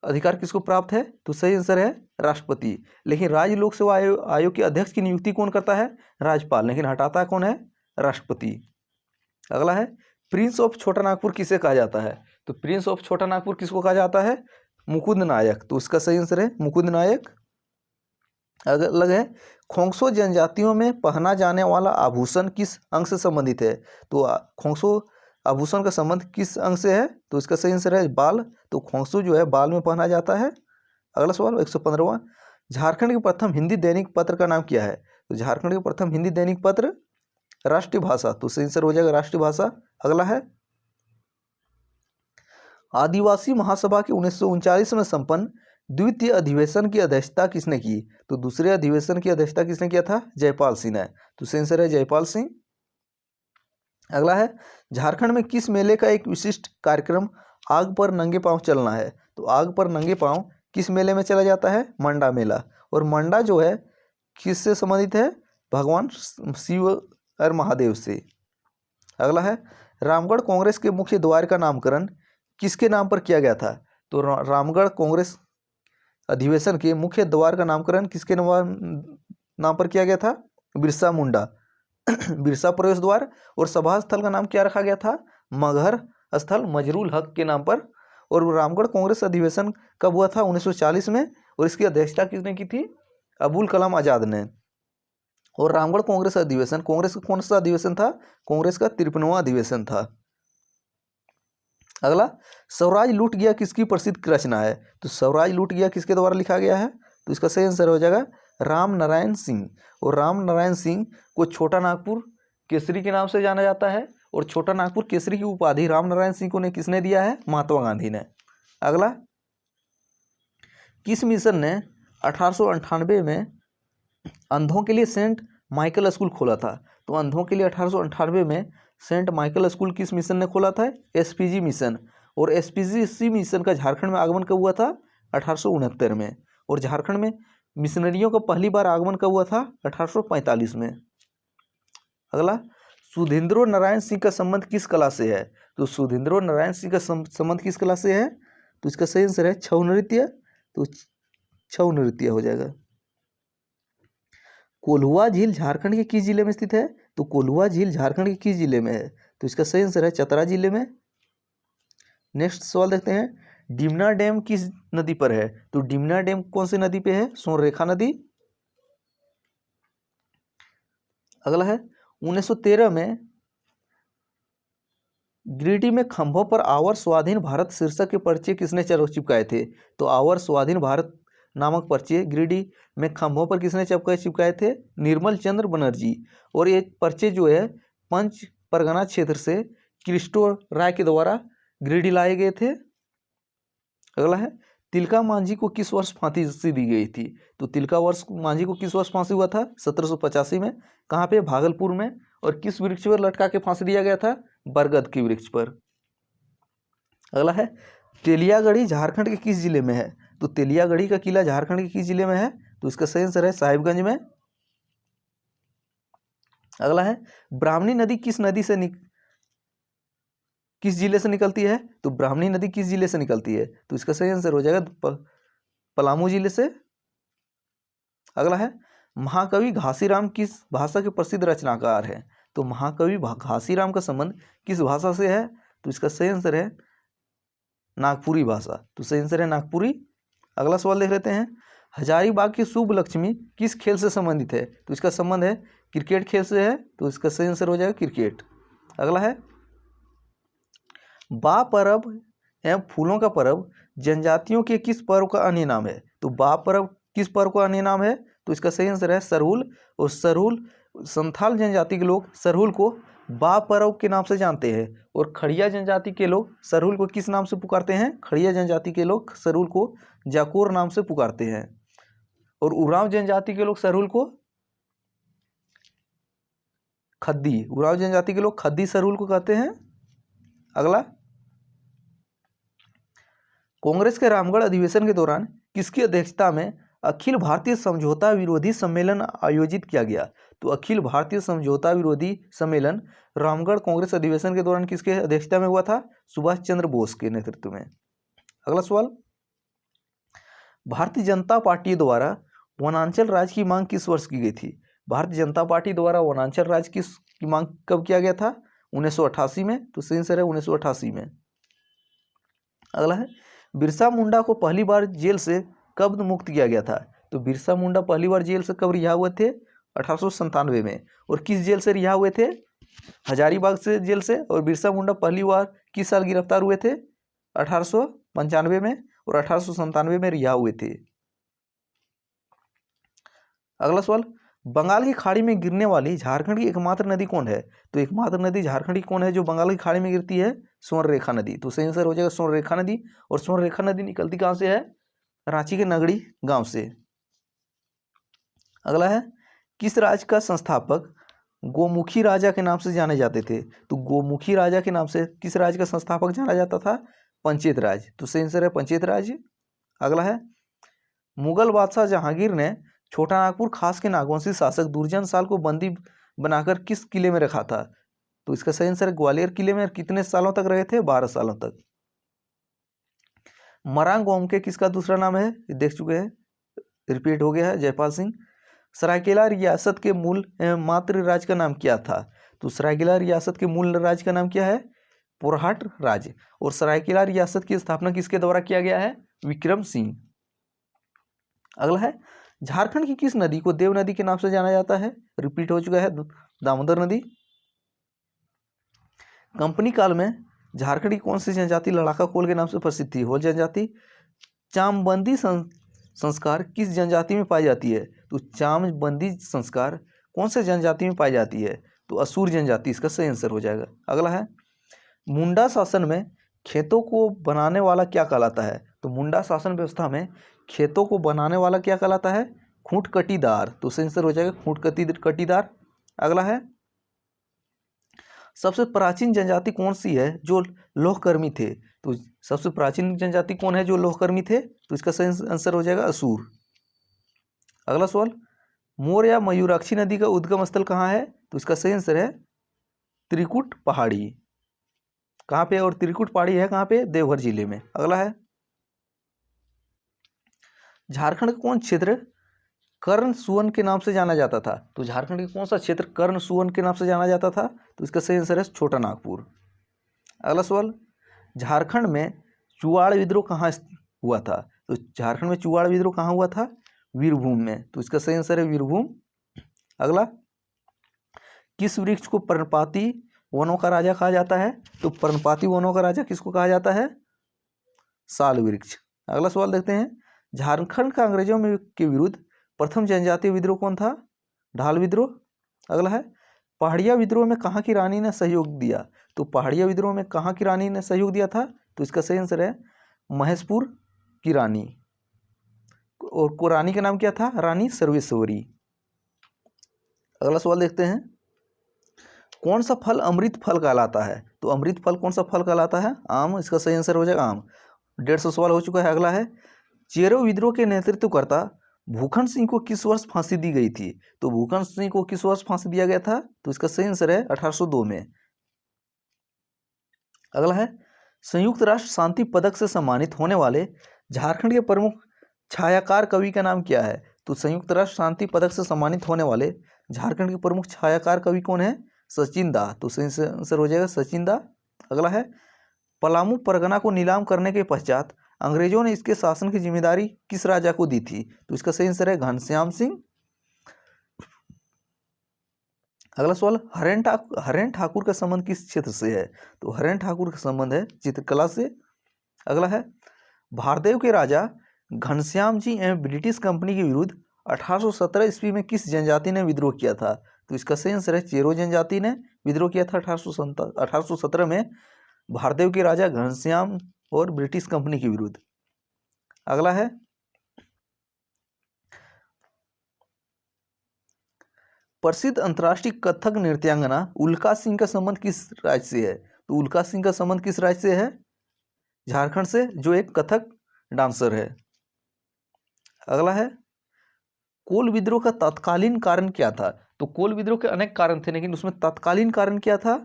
अधिकार किसको प्राप्त है? तो सही आंसर है राष्ट्रपति। लेकिन राज्य लोक सेवा आयोग के अध्यक्ष की नियुक्ति कौन करता है? राज्यपाल। लेकिन हटाता कौन है? राष्ट्रपति। अगला है, प्रिंस ऑफ छोटा नागपुर किसे कहा जाता है? तो प्रिंस ऑफ छोटा नागपुर किसको कहा जाता है? मुकुंद नायक। तो उसका सही आंसर है मुकुंद नायक। अलग है, खोंगसो जनजातियों में पहना जाने वाला आभूषण किस अंग से संबंधित है? तो खोंगसो आभूषण का संबंध किस अंग से है? तो इसका सही आंसर है बाल। तो खोंगसो जो है बाल में पहना जाता है। अगला सवाल 115वां, झारखंड के प्रथम हिंदी दैनिक पत्र का नाम क्या है? तो झारखंड के प्रथम हिंदी दैनिक पत्र राष्ट्रीय भाषा। तो सही आंसर हो जाएगा राष्ट्रीय भाषा। अगला है, आदिवासी महासभा के 1939 में संपन्न द्वितीय अधिवेशन की अध्यक्षता किसने की? तो दूसरे अधिवेशन की अध्यक्षता किसने किया था? जयपाल सिंह ने। तो सही आंसर है जयपाल सिंह। अगला है, झारखंड में किस मेले का एक विशिष्ट कार्यक्रम आग पर नंगे पांव चलना है? तो आग पर नंगे पांव किस मेले में चला जाता है? मंडा मेला। और मंडा जो है किससे संबंधित है? भगवान शिव और महादेव से। अगला है, रामगढ़ कांग्रेस के मुख्य द्वार का नामकरण किसके नाम पर किया गया था? तो रामगढ़ कांग्रेस अधिवेशन के मुख्य द्वार का नामकरण किसके नाम पर किया गया था? बिरसा मुंडा बिरसा प्रवेश द्वार। और सभा स्थल का नाम क्या रखा गया था? मगहर स्थल मजरूल हक के नाम पर। और रामगढ़ कांग्रेस अधिवेशन कब हुआ था? 1940 में। और इसकी अध्यक्षता किसने की थी? अबुल कलाम आज़ाद ने। और रामगढ़ कांग्रेस अधिवेशन कांग्रेस का कौन सा अधिवेशन था? कांग्रेस का 53वां अधिवेशन था। अगला, स्वराज लूट गया किसकी प्रसिद्ध रचना है? तो स्वराज लूट गया किसके द्वारा लिखा गया है? तो इसका सही आंसर हो जाएगा राम नारायण सिंह। और राम नारायण सिंह को छोटा नागपुर केसरी के नाम से जाना जाता है। और छोटा नागपुर केसरी की उपाधि राम नारायण सिंह को किसने दिया है? महात्मा गांधी ने। अगला, किस मिशन ने 1898 में अंधों के लिए सेंट माइकल स्कूल खोला था? तो अंधों के लिए 1898 में सेंट माइकल स्कूल किस मिशन ने खोला था? SPG mission. और एसपीजी मिशन का झारखंड में आगमन कब हुआ था? 1869 में। और झारखंड में मिशनरियों का पहली बार आगमन कब हुआ था? 1845 में। अगला, सुधींद्रो नारायण सिंह का संबंध किस कला से है? तो सुधींद्रो नारायण सिंह का संबंध किस कला से है? तो इसका सही आंसर है छऊ नृत्य। तो छऊ नृत्य हो जाएगा। कोल्हुआ झील झारखंड के किस जिले में स्थित है? तो कोल्हुआ झील झारखंड के किस जिले में है? तो इसका सही आंसर है चतरा जिले में। नेक्स्ट सवाल देखते हैं, डिमना डैम किस नदी पर है? तो डिमना डैम कौन सी नदी पे है? स्वर्णरेखा नदी। अगला है 1913 में गिरिडीह में खंभों पर आवर स्वाधीन भारत शीर्षक के पर्चे किसने चिपकाए थे? तो आवर स्वाधीन भारत नामक पर्चे गिरिडीह में खंभों पर किसने चिपकाए थे? निर्मल चंद्र बनर्जी। और ये पर्चे जो है पंच परगना क्षेत्र से क्रिस्टो राय के द्वारा गिरिडीह लाए गए थे। अगला है तिलका मांझी को किस वर्ष फांसी दी गई थी? तो तिलका मांझी को किस वर्ष फांसी हुआ था? 1785 में। कहाँ पे? भागलपुर में। और किस वृक्ष पर लटका के फांसी दिया गया था? बरगद के वृक्ष पर। अगला है तेलियागढ़ी झारखंड के किस जिले में है? तो तेलियागढ़ी का किला झारखंड के किस जिले में है? तो इसका सही आंसर है साहिबगंज में। अगला है ब्राह्मणी नदी किस जिले से निकलती है? तो ब्राह्मणी नदी किस जिले से निकलती है? तो इसका सही आंसर हो जाएगा पलामू जिले से। अगला है महाकवि घासीराम किस भाषा के प्रसिद्ध रचनाकार हैं? तो महाकवि घासीराम का संबंध किस भाषा से है? तो इसका सही आंसर है नागपुरी भाषा। तो सही आंसर है नागपुरी। अगला सवाल देख लेते हैं हजारीबाग की शुभ लक्ष्मी किस खेल से संबंधित है? तो इसका संबंध है क्रिकेट खेल से है। तो इसका सही आंसर हो जाएगा क्रिकेट। अगला है बा पर्व एवं फूलों का पर्व जनजातियों के किस पर्व का अन्य नाम है? तो बा पर्व किस पर्व का अन्य नाम है? तो इसका सही आंसर है सरहुल। और सरहुल संथाल जनजाति के लोग सरहुल को बा पर्व के नाम से जानते हैं। और खड़िया जनजाति के लोग सरहुल को किस नाम से पुकारते हैं? खड़िया जनजाति के लोग सरहुल को जाकोर नाम से पुकारते हैं। और उरांव जनजाति के लोग सरहुल को खद्दी, उरांव जनजाति के लोग खद्दी सरहुल को कहते हैं। अगला कांग्रेस के रामगढ़ अधिवेशन के दौरान किसकी अध्यक्षता में अखिल भारतीय समझौता विरोधी सम्मेलन आयोजित किया गया? तो अखिल भारतीय समझौता विरोधी सम्मेलन रामगढ़ कांग्रेस अधिवेशन के दौरान किसके अध्यक्षता में हुआ था? सुभाष चंद्र बोस के नेतृत्व में। अगला सवाल भारतीय जनता पार्टी द्वारा वनांचल राज की मांग किस वर्ष की गई थी? भारतीय जनता पार्टी द्वारा वनांचल राज की मांग कब किया गया था? 1988 में। तो सही आंसर है 1988 में। अगला है बिरसा मुंडा को पहली बार जेल से कब मुक्त किया गया था? तो बिरसा मुंडा पहली बार जेल से कब रिहा हुए थे? 1897 में। और किस जेल से रिहा हुए थे? हजारीबाग से जेल से। और बिरसा मुंडा पहली बार किस साल गिरफ्तार हुए थे? 1895 में। और 1897 में रिहा हुए थे। अगला सवाल बंगाल की खाड़ी में गिरने वाली झारखंड की एकमात्र नदी कौन है? तो एकमात्र नदी झारखंड की कौन है जो बंगाल की खाड़ी में गिरती है? स्वर्णरेखा नदी। तो सही आंसर हो जाएगा स्वर्णरेखा नदी। और स्वर्णरेखा नदी निकलती कहाँ से है? रांची के नगड़ी गांव से। अगला है किस राज्य का संस्थापक गोमुखी राजा के नाम से जाने जाते थे? तो गोमुखी राजा के नाम से किस राज्य का संस्थापक जाना जाता था? पंचेत राज। तो सही आंसर है पंचेत राज्य। अगला है मुगल बादशाह जहांगीर ने छोटा नागपुर खास के नागवंशी शासक दुर्जन साल को बंदी बनाकर किस किले में रखा था? तो इसका सही आंसर है ग्वालियर किले में। कितने सालों तक रहे थे? 12 सालों तक। मरांग के किसका दूसरा नाम है? देख चुके हैं, रिपीट हो गया है, जयपाल सिंह। सरायकेला रियासत के मूल मातृ राज्य का नाम क्या था? तो सरायकेला रियासत के मूल राज्य का नाम क्या है? पोरहाट राज्य। और सरायकेला रियासत की स्थापना किसके द्वारा किया गया है? विक्रम सिंह। अगला है झारखंड की किस नदी को देव नदी के नाम से जाना जाता है? रिपीट हो चुका है, दामोदर नदी। कंपनी काल में झारखंड की कौन सी जनजाति लड़ाका कोल के नाम से प्रसिद्ध थी? होल जनजाति। चामबंदी संस्कार किस जनजाति में पाई जाती है? तो चामबंदी संस्कार कौन से जनजाति में पाई जाती है? तो असुर जनजाति इसका सही आंसर हो जाएगा। अगला है मुंडा शासन में खेतों को बनाने वाला क्या कहलाता है? तो मुंडा शासन व्यवस्था में खेतों को बनाने वाला क्या कहलाता है? खूंट कटीदार। तो सही आंसर हो जाएगा खूंट कटीदार। अगला है सबसे प्राचीन जनजाति कौन सी है जो लोहकर्मी थे? तो सबसे प्राचीन जनजाति कौन है जो लोहकर्मी थे? तो इसका सही आंसर हो जाएगा असुर। अगला सवाल मोर या मयूराक्षी नदी का उद्गम स्थल कहाँ है? तो इसका सही आंसर है त्रिकुट पहाड़ी। कहाँ पे? और त्रिकुट पहाड़ी है कहाँ पे? देवघर जिले में। अगला है झारखंड का कौन क्षेत्र कर्ण सुवन के नाम से जाना जाता था? तो झारखंड का कौन सा क्षेत्र कर्ण सुवन के नाम से जाना जाता था? तो इसका सही आंसर है छोटा नागपुर। अगला सवाल झारखंड में चुवाड़ विद्रोह कहाँ हुआ था? तो झारखंड में चुवाड़ विद्रोह कहाँ हुआ था? वीरभूम में। तो इसका सही आंसर है वीरभूम। अगला, किस वृक्ष को पर्णपाती वनों का राजा कहा जाता है? तो पर्णपाती वनों का राजा किसको कहा जाता है? साल वृक्ष। अगला सवाल देखते हैं, झारखंड का अंग्रेजों में के विरुद्ध प्रथम जनजातीय विद्रोह कौन था? ढाल विद्रोह। अगला है, पहाड़िया विद्रोह में कहाँ की रानी ने सहयोग दिया? तो पहाड़िया विद्रोह में कहाँ की रानी ने सहयोग दिया था? तो इसका सही आंसर है महेशपुर की रानी। और को रानी का नाम क्या था? रानी सर्वेश्वरी। अगला सवाल देखते हैं, कौन सा फल अमृत फल कहलाता है? तो अमृत फल कौन सा फल कहलाता है? आम। इसका सही आंसर हो जाएगा आम। 150 सवाल हो चुका है। अगला है, चेरो विद्रोह के नेतृत्वकर्ता भूखंड सिंह को किस वर्ष फांसी दी गई थी? तो भूखंड सिंह को किस वर्ष फांसी दिया गया था? तो इसका सही आंसर है 1802 में। अगला है, संयुक्त राष्ट्र शांति पदक से सम्मानित होने वाले झारखंड के प्रमुख छायाकार कवि का नाम क्या है? तो संयुक्त राष्ट्र शांति पदक से सम्मानित होने वाले झारखंड के प्रमुख छायाकार कवि कौन है? सचिन दा। तो सही आंसर हो जाएगा सचिन दा। अगला है, पलामू परगना को नीलाम करने के पश्चात अंग्रेजों ने इसके शासन की जिम्मेदारी किस राजा को दी थी? तो इसका सही आंसर है घनश्याम सिंह। अगला सवाल, हरेन ठाकुर का संबंध किस क्षेत्र से है? तो हरेन ठाकुर का संबंध है चित्रकला से। अगला है, भारदेव के राजा घनश्याम जी एवं ब्रिटिश कंपनी के विरुद्ध 1817 ईस्वी में किस जनजाति ने विद्रोह किया था? तो इसका सही आंसर है चेरो जनजाति ने विद्रोह किया था 1817 में भारदेव के राजा घनश्याम और ब्रिटिश कंपनी के विरुद्ध। अगला है, प्रसिद्ध अंतर्राष्ट्रीय कथक नृत्यांगना उल्का सिंह का संबंध किस राज्य से है? तो उल्का सिंह का संबंध किस राज्य से है? झारखंड से, जो एक कथक डांसर है। अगला है, कोल विद्रोह का तत्कालीन कारण क्या था? तो कोल विद्रोह के अनेक कारण थे, लेकिन उसमें तत्कालीन कारण क्या था?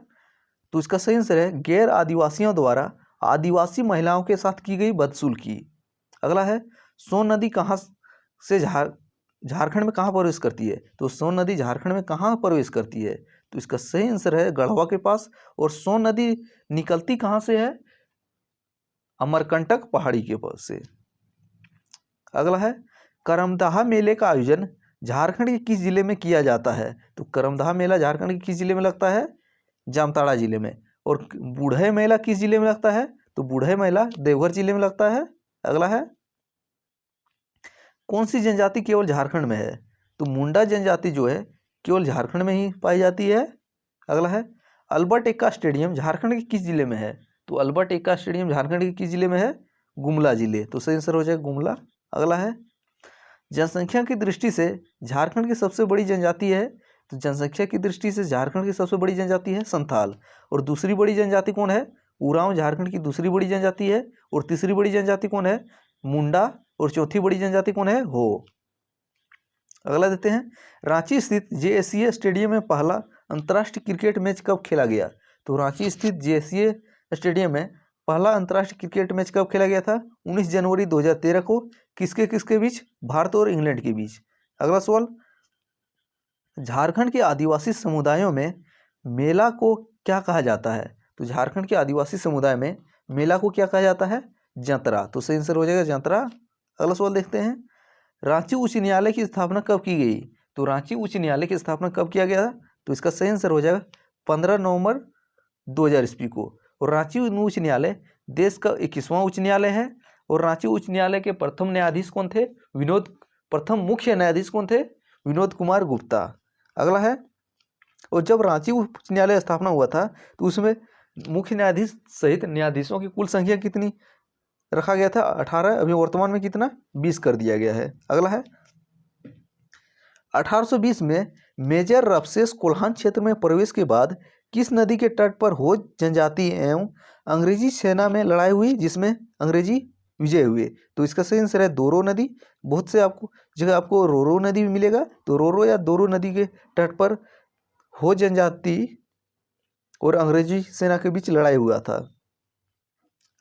तो इसका सही आंसर है गैर आदिवासियों द्वारा आदिवासी महिलाओं के साथ की गई बदसलूकी। अगला है, सोन नदी कहाँ से झारखंड में कहाँ प्रवेश करती है? तो सोन नदी झारखंड में कहाँ प्रवेश करती है? तो इसका सही आंसर है गढ़वा के पास। और सोन नदी निकलती कहाँ से है? अमरकंटक पहाड़ी के पास से। अगला है, करमदाहा मेले का आयोजन झारखंड के किस जिले में किया जाता है? तो करमदाहा मेला झारखंड के किस जिले में लगता है? जामताड़ा जिले में। और बूढ़े मेला किस जिले में लगता है? तो बूढ़े मेला देवघर जिले में लगता है। अगला है, कौन सी जनजाति केवल झारखंड में है? तो मुंडा जनजाति जो है केवल झारखंड में ही पाई जाती है। अगला है, अल्बर्ट एक्का स्टेडियम झारखंड के किस जिले में है? तो अल्बर्ट एक्का स्टेडियम झारखंड के किस जिले में है? गुमला जिले। तो सही आंसर हो जाएगा गुमला। अगला है, जनसंख्या की दृष्टि से झारखंड की सबसे बड़ी जनजाति है? तो जनसंख्या की दृष्टि से झारखंड की सबसे बड़ी जनजाति है संथाल। और दूसरी बड़ी जनजाति कौन है? उरांव झारखंड की दूसरी बड़ी जनजाति है। और तीसरी बड़ी जनजाति कौन है? मुंडा। और चौथी बड़ी जनजाति कौन है? हो। अगला देते हैं, रांची स्थित जेएससीए स्टेडियम में पहला अंतर्राष्ट्रीय क्रिकेट मैच कब खेला गया? तो रांची स्थित जेएससीए स्टेडियम में पहला अंतर्राष्ट्रीय क्रिकेट मैच कब खेला गया था? 19 जनवरी 2013 को। किसके किसके बीच? भारत और इंग्लैंड के बीच। अगला सवाल, झारखंड के आदिवासी समुदायों में मेला को क्या कहा जाता है? तो झारखंड के आदिवासी समुदाय में मेला को क्या कहा जाता है? जंतरा। तो सही आंसर हो जाएगा जंतरा। अगला सवाल देखते हैं, रांची उच्च न्यायालय की स्थापना कब की गई? तो रांची उच्च न्यायालय की स्थापना कब किया गया? तो इसका सही आंसर हो जाएगा 15 नवंबर 2000 ईस्वी को। और रांची उच्च न्यायालय देश का 21वां उच्च न्यायालय है। और रांची उच्च न्यायालय के प्रथम न्यायाधीश कौन थे? प्रथम मुख्य न्यायाधीश कौन थे? विनोद कुमार गुप्ता। अगला है, और जब रांची उच्च न्यायालय स्थापना हुआ था तो उसमें मुख्य न्यायाधीश सहित न्यायाधीशों की कुल संख्या कितनी रखा गया था? 18। अभी वर्तमान में कितना? 20 कर दिया गया है। अगला है, 1820 में मेजर रफसेस कोल्हान क्षेत्र में प्रवेश के बाद किस नदी के तट पर होज जनजाति एवं अंग्रेजी सेना में लड़ाई हुई जिसमें अंग्रेजी विजय हुए? तो इसका सही आंसर है दोरो नदी। बहुत से आपको जगह आपको रोरो नदी भी मिलेगा। तो रोरो या दोरो नदी के तट पर होज जनजाति और अंग्रेजी सेना के बीच लड़ाई हुआ था।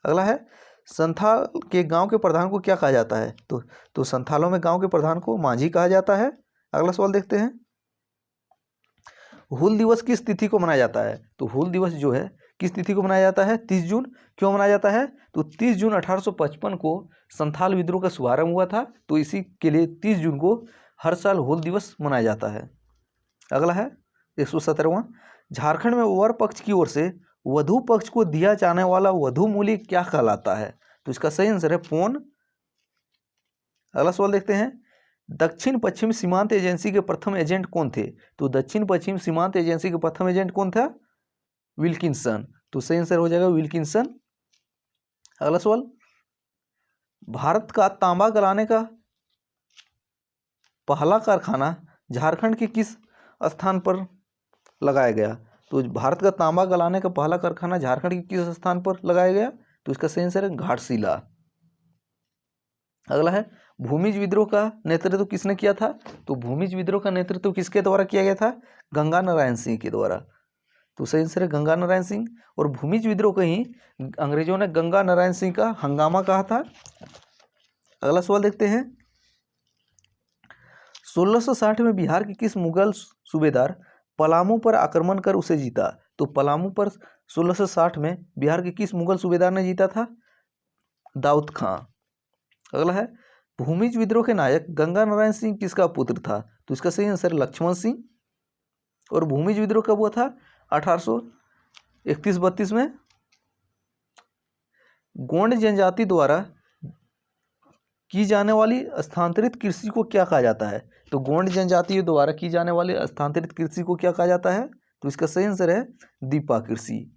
अगला है, संथाल के गांव के प्रधान को क्या कहा जाता है? तो संथालों में गांव के प्रधान को मांझी कहा जाता है। अगला सवाल देखते हैं, हूल दिवस किस तिथि को मनाया जाता है? तो हूल दिवस जो है किस तिथि को मनाया जाता है? 30 जून। क्यों मनाया जाता है? तो 30 जून 1855 को संथाल विद्रोह का शुभारंभ हुआ था, तो इसी के लिए 30 जून को हर साल हूल दिवस मनाया जाता है। अगला है 117वां, झारखंड में वर पक्ष की ओर से वधु पक्ष को दिया जाने वाला वधु मूल्य क्या कहलाता है? तो इसका सही आंसर है पौन। अगला सवाल देखते हैं, दक्षिण पश्चिम सीमांत एजेंसी के प्रथम एजेंट कौन थे? तो दक्षिण पश्चिम सीमांत एजेंसी के प्रथम एजेंट कौन था? विल्किंसन। तो सही आंसर हो जाएगा विल्किंसन। अगला सवाल, भारत का तांबा गलाने का पहला कारखाना झारखंड के किस स्थान पर लगाया गया? तो भारत का तांबा गलाने का पहला कारखाना झारखंड के किस स्थान पर लगाया गया? तो इसका सही आंसर है घाटशिला। अगला है, भूमिज विद्रोह का नेतृत्व किसने किया था? तो भूमिज विद्रोह का नेतृत्व किसके द्वारा किया गया था? गंगा नारायण सिंह के द्वारा। तो सही आंसर है गंगा नारायण सिंह। और भूमिज विद्रोह को ही अंग्रेजों ने गंगा नारायण सिंह का हंगामा कहा था। अगला सवाल देखते हैं, 1660 में बिहार के किस मुगल सूबेदार पलामू पर आक्रमण कर उसे जीता? तो पलामू पर 1660 में बिहार के किस मुगल सूबेदार ने जीता था? दाऊद खां। अगला है, भूमिज विद्रोह के नायक गंगा नारायण सिंह किसका पुत्र था? तो इसका सही आंसर लक्ष्मण सिंह। और भूमिज विद्रोह कब हुआ था? 1831-32 में। गोंड जनजाति द्वारा की जाने वाली स्थानांतरित कृषि को क्या कहा जाता है? तो गोंड जनजाति द्वारा की जाने वाली स्थानांतरित कृषि को क्या कहा जाता है? तो इसका सही आंसर है दीपा कृषि।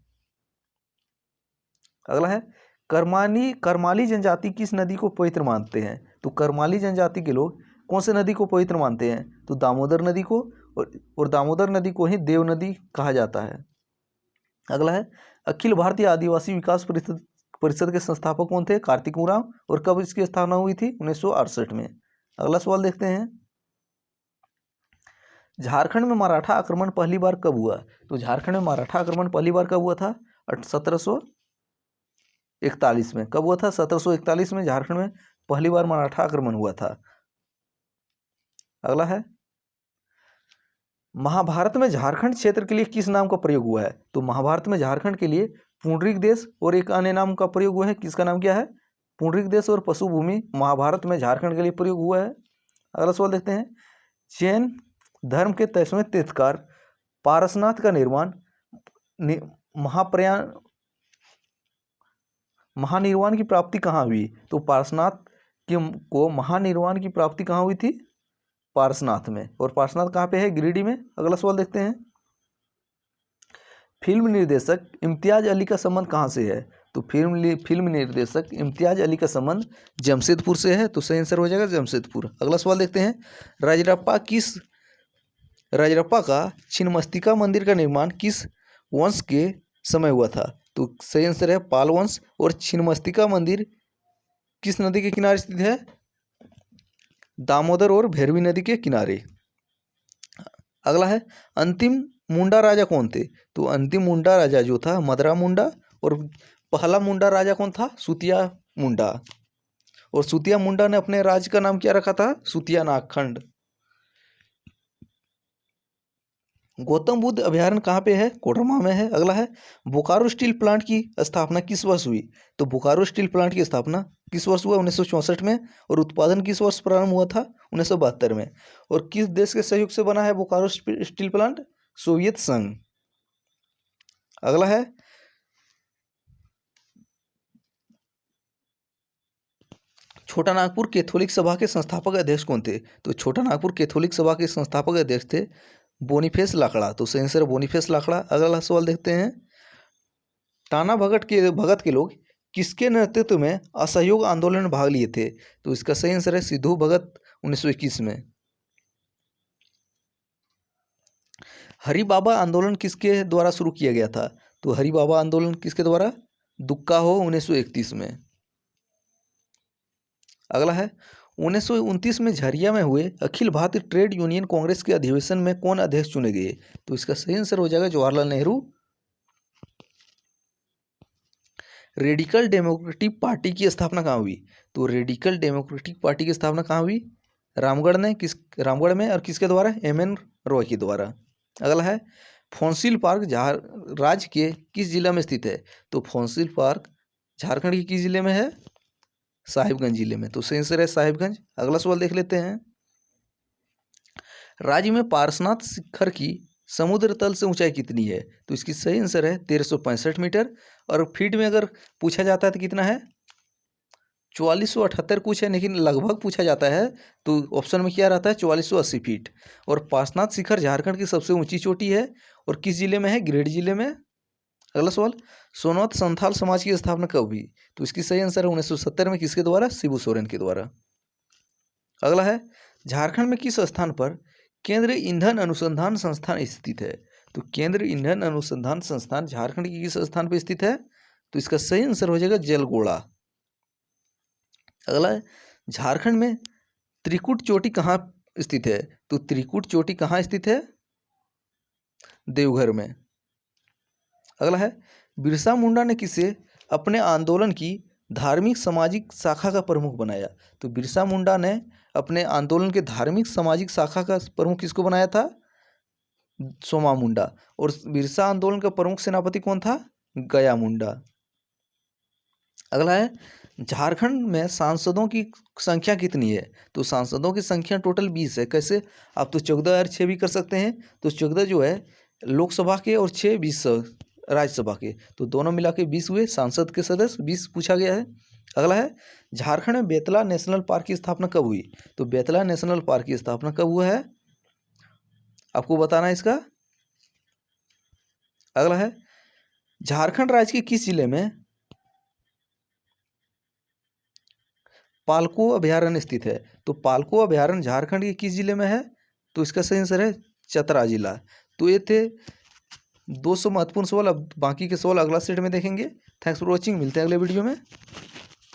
अगला है, करमाली जनजाति किस नदी को पवित्र मानते हैं? तो करमाली जनजाति के लोग कौन से नदी को पवित्र मानते हैं? तो दामोदर नदी को, और दामोदर नदी को ही देव नदी कहा जाता है। अगला है, अखिल भारतीय आदिवासी विकास परिषद के संस्थापक कौन थे? कार्तिक उरांव। और कब इसकी स्थापना हुई थी? 1968 में। अगला सवाल देखते हैं, झारखंड में मराठा आक्रमण पहली बार कब हुआ? तो झारखंड में मराठा आक्रमण पहली बार कब हुआ था? 1741 में। कब हुआ था? 1741 में झारखंड में पहली बार मराठा आक्रमण हुआ था। अगला है, महाभारत में झारखंड क्षेत्र के लिए किस नाम का प्रयोग हुआ है? तो महाभारत में झारखंड के लिए पुंडरीक देश और एक अन्य नाम का प्रयोग हुआ है। किसका नाम क्या है? पुंडरीक देश और पशुभूमि महाभारत में झारखंड के लिए प्रयोग हुआ है। अगला सवाल देखते हैं, जैन धर्म के 23वें तीर्थकार पारसनाथ का निर्माण महानिर्वाण की प्राप्ति कहाँ हुई? तो पारसनाथ को महानिर्वाण की प्राप्ति कहाँ हुई थी? पारसनाथ में। और पारसनाथ कहाँ पे है? गिरिडीह में। अगला सवाल देखते हैं, फिल्म निर्देशक इम्तियाज अली का संबंध कहाँ से है? तो फिल्म निर्देशक इम्तियाज अली का संबंध जमशेदपुर से है। तो सही आंसर हो जाएगा जमशेदपुर। अगला सवाल देखते हैं, राजरप्पा का छिन्नमस्तिका मंदिर का निर्माण किस वंश के समय हुआ था? तो सही आंसर है पाल वंश। और छिन्नमस्तिका मंदिर किस नदी के किनारे स्थित है? दामोदर और भैरवी नदी के किनारे। अगला है, अंतिम मुंडा राजा कौन थे? तो अंतिम मुंडा राजा जो था मदरा मुंडा। और पहला मुंडा राजा कौन था? सुतिया मुंडा। और सुतिया मुंडा ने अपने राज्य का नाम क्या रखा था? सुतिया नागखंड। गौतम बुद्ध अभयारण्य कहाँ पे है? कोडरमा में है। अगला है, बोकारो स्टील प्लांट की स्थापना किस वर्ष हुई? तो बोकारो स्टील प्लांट की स्थापना किस वर्ष हुआ? 1964 में। और उत्पादन किस वर्ष प्रारंभ हुआ था? 1972 में। और किस देश के सहयोग से बना है बोकारो स्टील प्लांट? सोवियत संघ। अगला है, छोटा नागपुर कैथोलिक सभा के संस्थापक अध्यक्ष कौन थे? तो छोटा नागपुर कैथोलिक सभा के संस्थापक अध्यक्ष थे बोनीफेस लाकड़ा। तो सही आंसर बोनीफेस लाकड़ा। अगला सवाल देखते हैं, टाना भगत के लोग किसके नेतृत्व में असहयोग आंदोलन में भाग लिए थे? तो इसका सही आंसर है सिद्धू भगत 1921 में। हरि बाबा आंदोलन किसके द्वारा शुरू किया गया था? तो हरि बाबा आंदोलन किसके द्वारा? दुक्का हो 1931 में। अगला है, 1929 में झरिया में हुए अखिल भारतीय ट्रेड यूनियन कांग्रेस के अधिवेशन में कौन अध्यक्ष चुने गए? तो इसका सही आंसर हो जाएगा Jawaharlal Nehru. Radical democratic party की स्थापना कहाँ हुई? तो रेडिकल डेमोक्रेटिक पार्टी की स्थापना कहाँ हुई? रामगढ़ में। और किसके द्वारा? एम एन रॉय के द्वारा। अगला है फोंसिल पार्क राज्य के किस जिला में स्थित है? तो फोंसिल पार्क झारखंड के किस जिले में है? साहिबगंज जिले में। तो सही आंसर है साहिबगंज। अगला सवाल देख लेते हैं। राज्य में पारसनाथ शिखर की समुद्र तल से ऊंचाई कितनी है? तो इसकी सही आंसर है 1365 मीटर। और फीट में अगर पूछा जाता है तो कितना है? 4478 कुछ है, लेकिन लगभग पूछा जाता है तो ऑप्शन में क्या रहता है? 4480 फीट। और पारसनाथ शिखर झारखंड की सबसे ऊंची चोटी है और किस जिले में है? गिरिडीह जिले में। अगला सवाल, सोनवत संथाल समाज की स्थापना कब हुई? तो इसकी सही आंसर है 1970 में। किसके द्वारा? शिबू सोरेन के द्वारा। अगला है झारखंड में किस स्थान पर केंद्रीय ईंधन अनुसंधान संस्थान स्थित है? तो केंद्रीय ईंधन अनुसंधान संस्थान झारखंड की किस स्थान पर स्थित है? तो इसका सही आंसर हो जाएगा जलगोड़ा। अगला है झारखंड में त्रिकुट चोटी कहाँ स्थित है? तो त्रिकुट चोटी कहाँ स्थित है? देवघर में। अगला है बिरसा मुंडा ने किसे अपने आंदोलन की धार्मिक सामाजिक शाखा का प्रमुख बनाया? तो बिरसा मुंडा ने अपने आंदोलन के धार्मिक सामाजिक शाखा का प्रमुख किसको बनाया था? सोमा मुंडा। और बिरसा आंदोलन का प्रमुख सेनापति कौन था? गया मुंडा। अगला है झारखंड में सांसदों की संख्या कितनी है? तो सांसदों की संख्या टोटल 20 है। कैसे? आप तो 14 और 6 भी कर सकते हैं। तो 14 जो है लोकसभा के और 6 20 राज्यसभा के, तो दोनों मिला के 20 हुए। सांसद के सदस्य 20 पूछा गया है। अगला है झारखंड में बेतला नेशनल पार्क की स्थापना कब हुई? तो बेतला नेशनल पार्क की स्थापना कब हुआ है? आपको बताना है इसका। अगला है झारखंड राज्य के किस जिले में पालको अभयारण्य स्थित है? तो पालको अभयारण्य झारखंड के किस जिले में है? तो इसका सही आंसर है चतरा जिला। तो ये थे 200 महत्वपूर्ण सवाल। अब बाकी के सवाल अगला सेट में देखेंगे। Thanks for watching. मिलते हैं अगले वीडियो में।